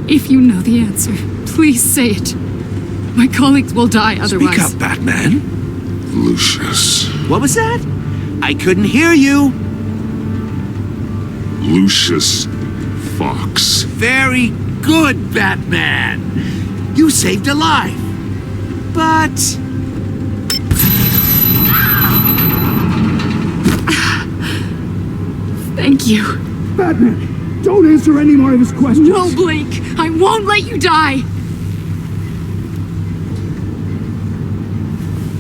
If you know the answer, please say it. My colleagues will die otherwise. Speak up, Batman. Lucius. What was that? I couldn't hear you. Lucius Fox. Very good, Batman. You saved a life. But... Thank you. Batman, don't answer any more of his questions. No, Blake. I won't let you die.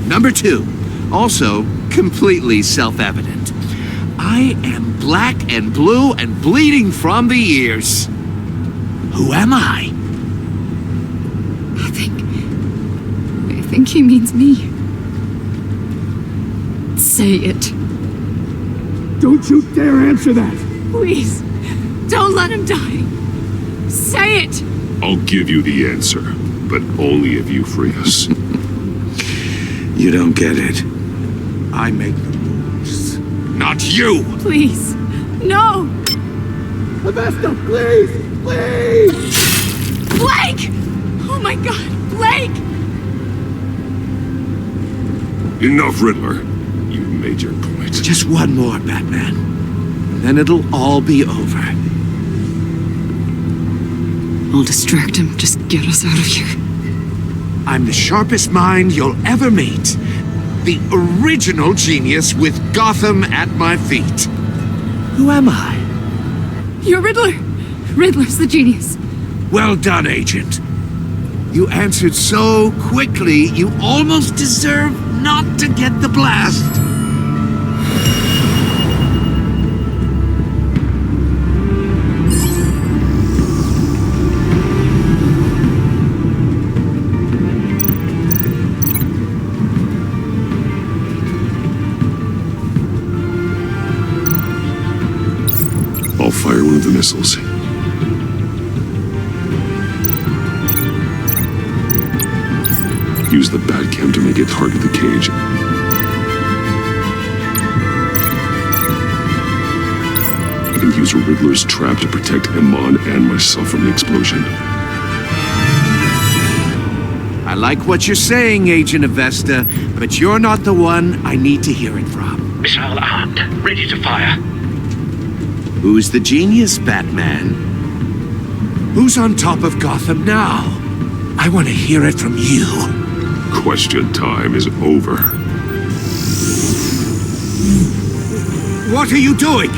Number 2. Also, completely self-evident. I am black and blue and bleeding from the ears. Who am I? I think he means me. Say it. Don't you dare answer that! Please, don't let him die. Say it! I'll give you the answer, but only if you free us. You don't get it. I make the rules, not you! Please, no! Avesta, please! Please! Blake! Oh my God, Blake! Enough, Riddler. You've made your point. Just one more, Batman. Then it'll all be over. I'll distract him. Just get us out of here. I'm the sharpest mind you'll ever meet. The original genius with Gotham at my feet. Who am I? You're Riddler. Riddler's the genius. Well done, Agent. You answered so quickly, you almost deserve not to get the blast. I'll fire one of the missiles. Use the Batcam to make it target the cage. And use Riddler's trap to protect Iman and myself from the explosion. I like what you're saying, Agent Avesta, but you're not the one I need to hear it from. Missile armed, ready to fire. Who's the genius, Batman? Who's on top of Gotham now? I want to hear it from you. Question time is over. What are you doing?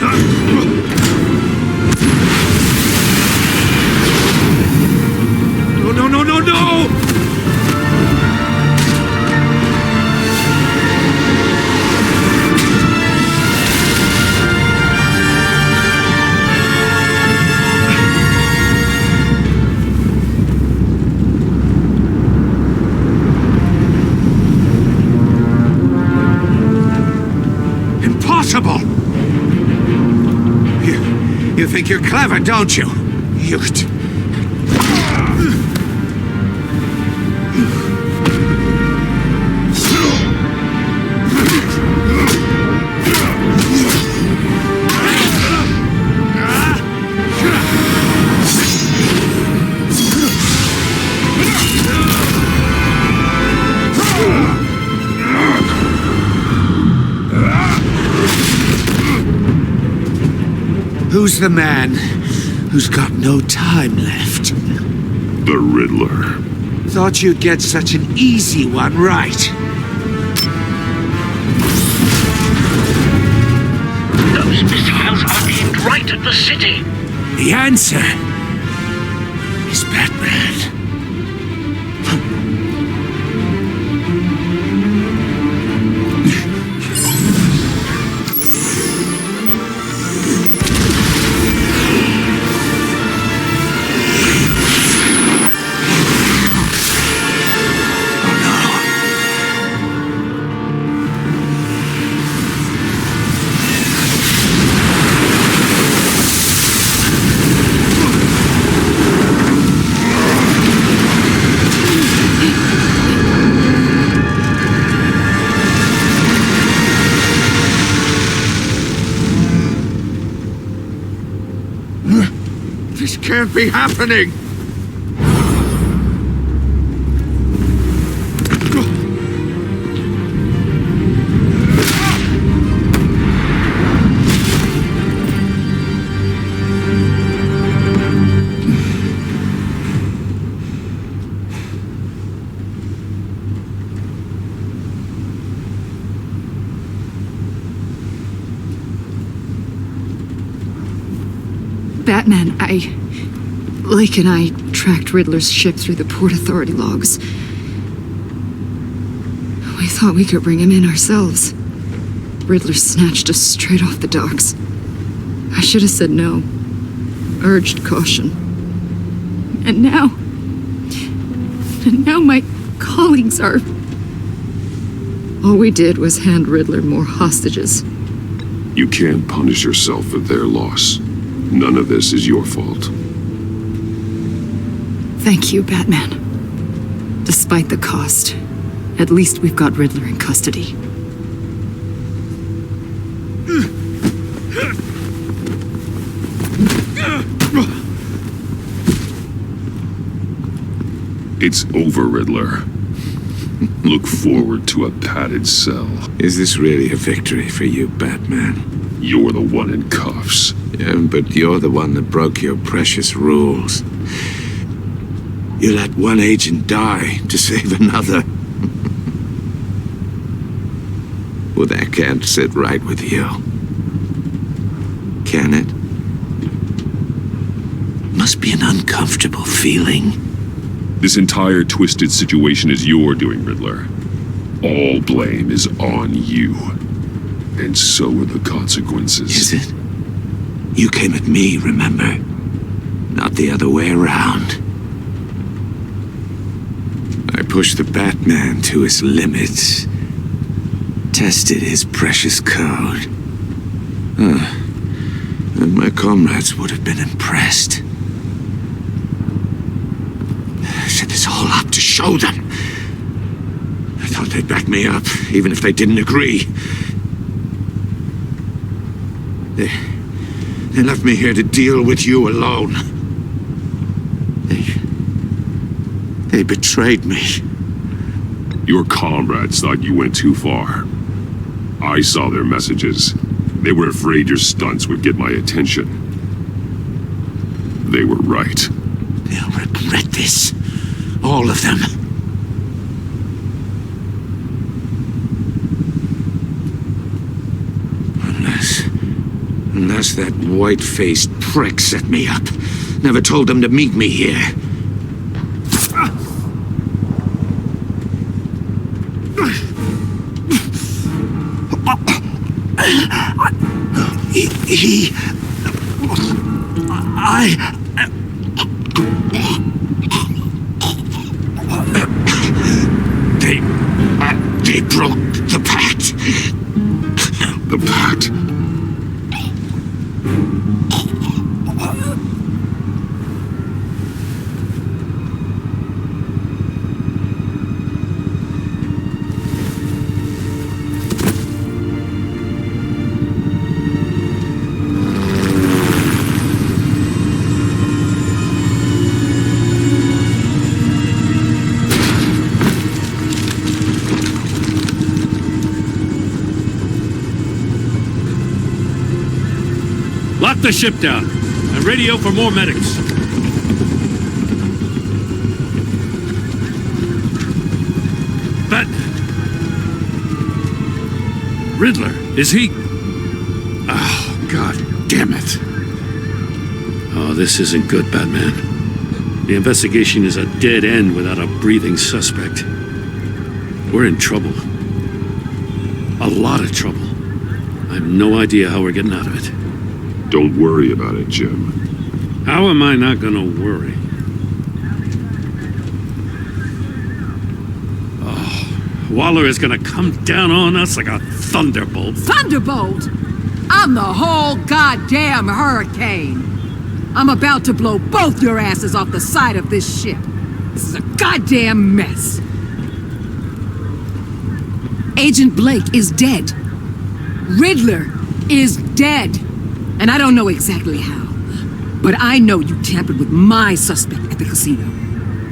No! Impossible! You think you're clever, don't you? Who's the man who's got no time left? The Riddler. Thought you'd get such an easy one right. Those missiles are aimed right at the city. The answer is Batman. This can't be happening! Batman, Lake and I tracked Riddler's ship through the Port Authority logs. We thought we could bring him in ourselves. Riddler snatched us straight off the docks. I should have said no. Urged caution. And now my colleagues are... All we did was hand Riddler more hostages. You can't punish yourself for their loss. None of this is your fault. Thank you, Batman. Despite the cost, at least we've got Riddler in custody. It's over, Riddler. Look forward to a padded cell. Is this really a victory for you, Batman? You're the one in cuffs. Yeah, but you're the one that broke your precious rules. You let one agent die to save another. Well, that can't sit right with you. Can it? Must be an uncomfortable feeling. This entire twisted situation is your doing, Riddler. All blame is on you. And so are the consequences. Is it? You came at me, remember? Not the other way around. I pushed the Batman to his limits. Tested his precious code. And my comrades would have been impressed. I set this all up to show them. I thought they'd back me up, even if they didn't agree. They left me here to deal with you alone. They betrayed me. Your comrades thought you went too far. I saw their messages. They were afraid your stunts would get my attention. They were right. They'll regret this. All of them. Unless that white-faced prick set me up. Never told them to meet me here. They broke the pact. The pact? Shut the ship down and radio for more medics. Riddler, is he... Oh, God damn it. Oh, this isn't good, Batman. The investigation is a dead end without a breathing suspect. We're in trouble. A lot of trouble. I have no idea how we're getting out of it. Don't worry about it, Jim. How am I not gonna worry? Waller is gonna come down on us like a thunderbolt. Thunderbolt? I'm the whole goddamn hurricane. I'm about to blow both your asses off the side of this ship. This is a goddamn mess. Agent Blake is dead. Riddler is dead. And I don't know exactly how. But I know you tampered with my suspect at the casino.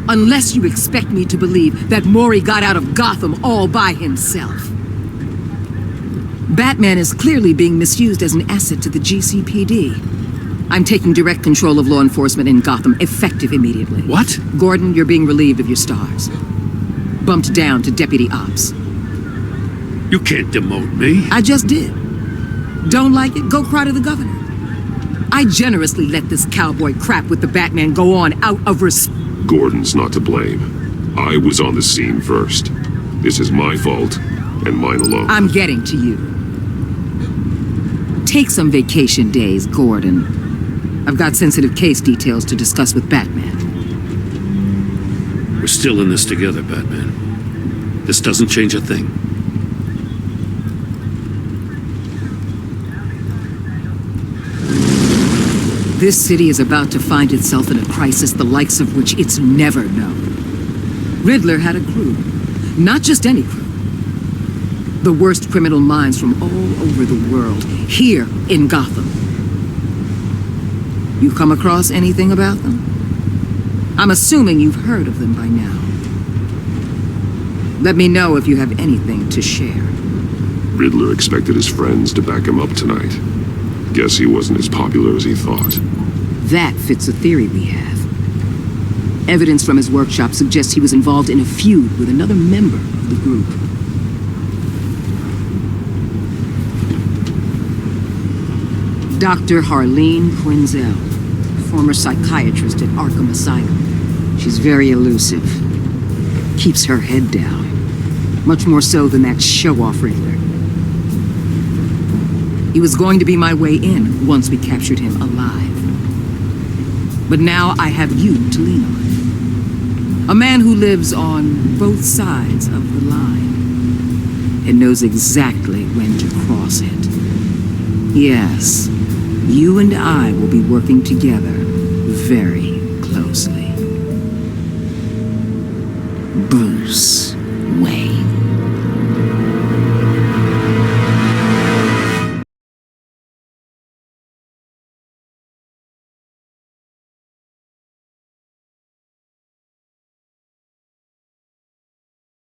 Unless you expect me to believe that Maury got out of Gotham all by himself. Batman is clearly being misused as an asset to the GCPD. I'm taking direct control of law enforcement in Gotham, effective immediately. What? Gordon, you're being relieved of your stars. Bumped down to Deputy Ops. You can't demote me. I just did. Don't like it? Go cry to the governor. I generously let this cowboy crap with the Batman go on out of respect. Gordon's not to blame. I was on the scene first. This is my fault, and mine alone. I'm getting to you. Take some vacation days, Gordon. I've got sensitive case details to discuss with Batman. We're still in this together, Batman. This doesn't change a thing. This city is about to find itself in a crisis the likes of which it's never known. Riddler had a crew. Not just any crew. The worst criminal minds from all over the world, here in Gotham. You come across anything about them? I'm assuming you've heard of them by now. Let me know if you have anything to share. Riddler expected his friends to back him up tonight. Guess he wasn't as popular as he thought. That fits a theory we have. Evidence from his workshop suggests he was involved in a feud with another member of the group. Dr. Harleen Quinzel, former psychiatrist at Arkham Asylum. She's very elusive. Keeps her head down. Much more so than that show-off Riddler. He was going to be my way in once we captured him alive. But now I have you to lean on. A man who lives on both sides of the line and knows exactly when to cross it. Yes, you and I will be working together very closely. Bruce Wayne.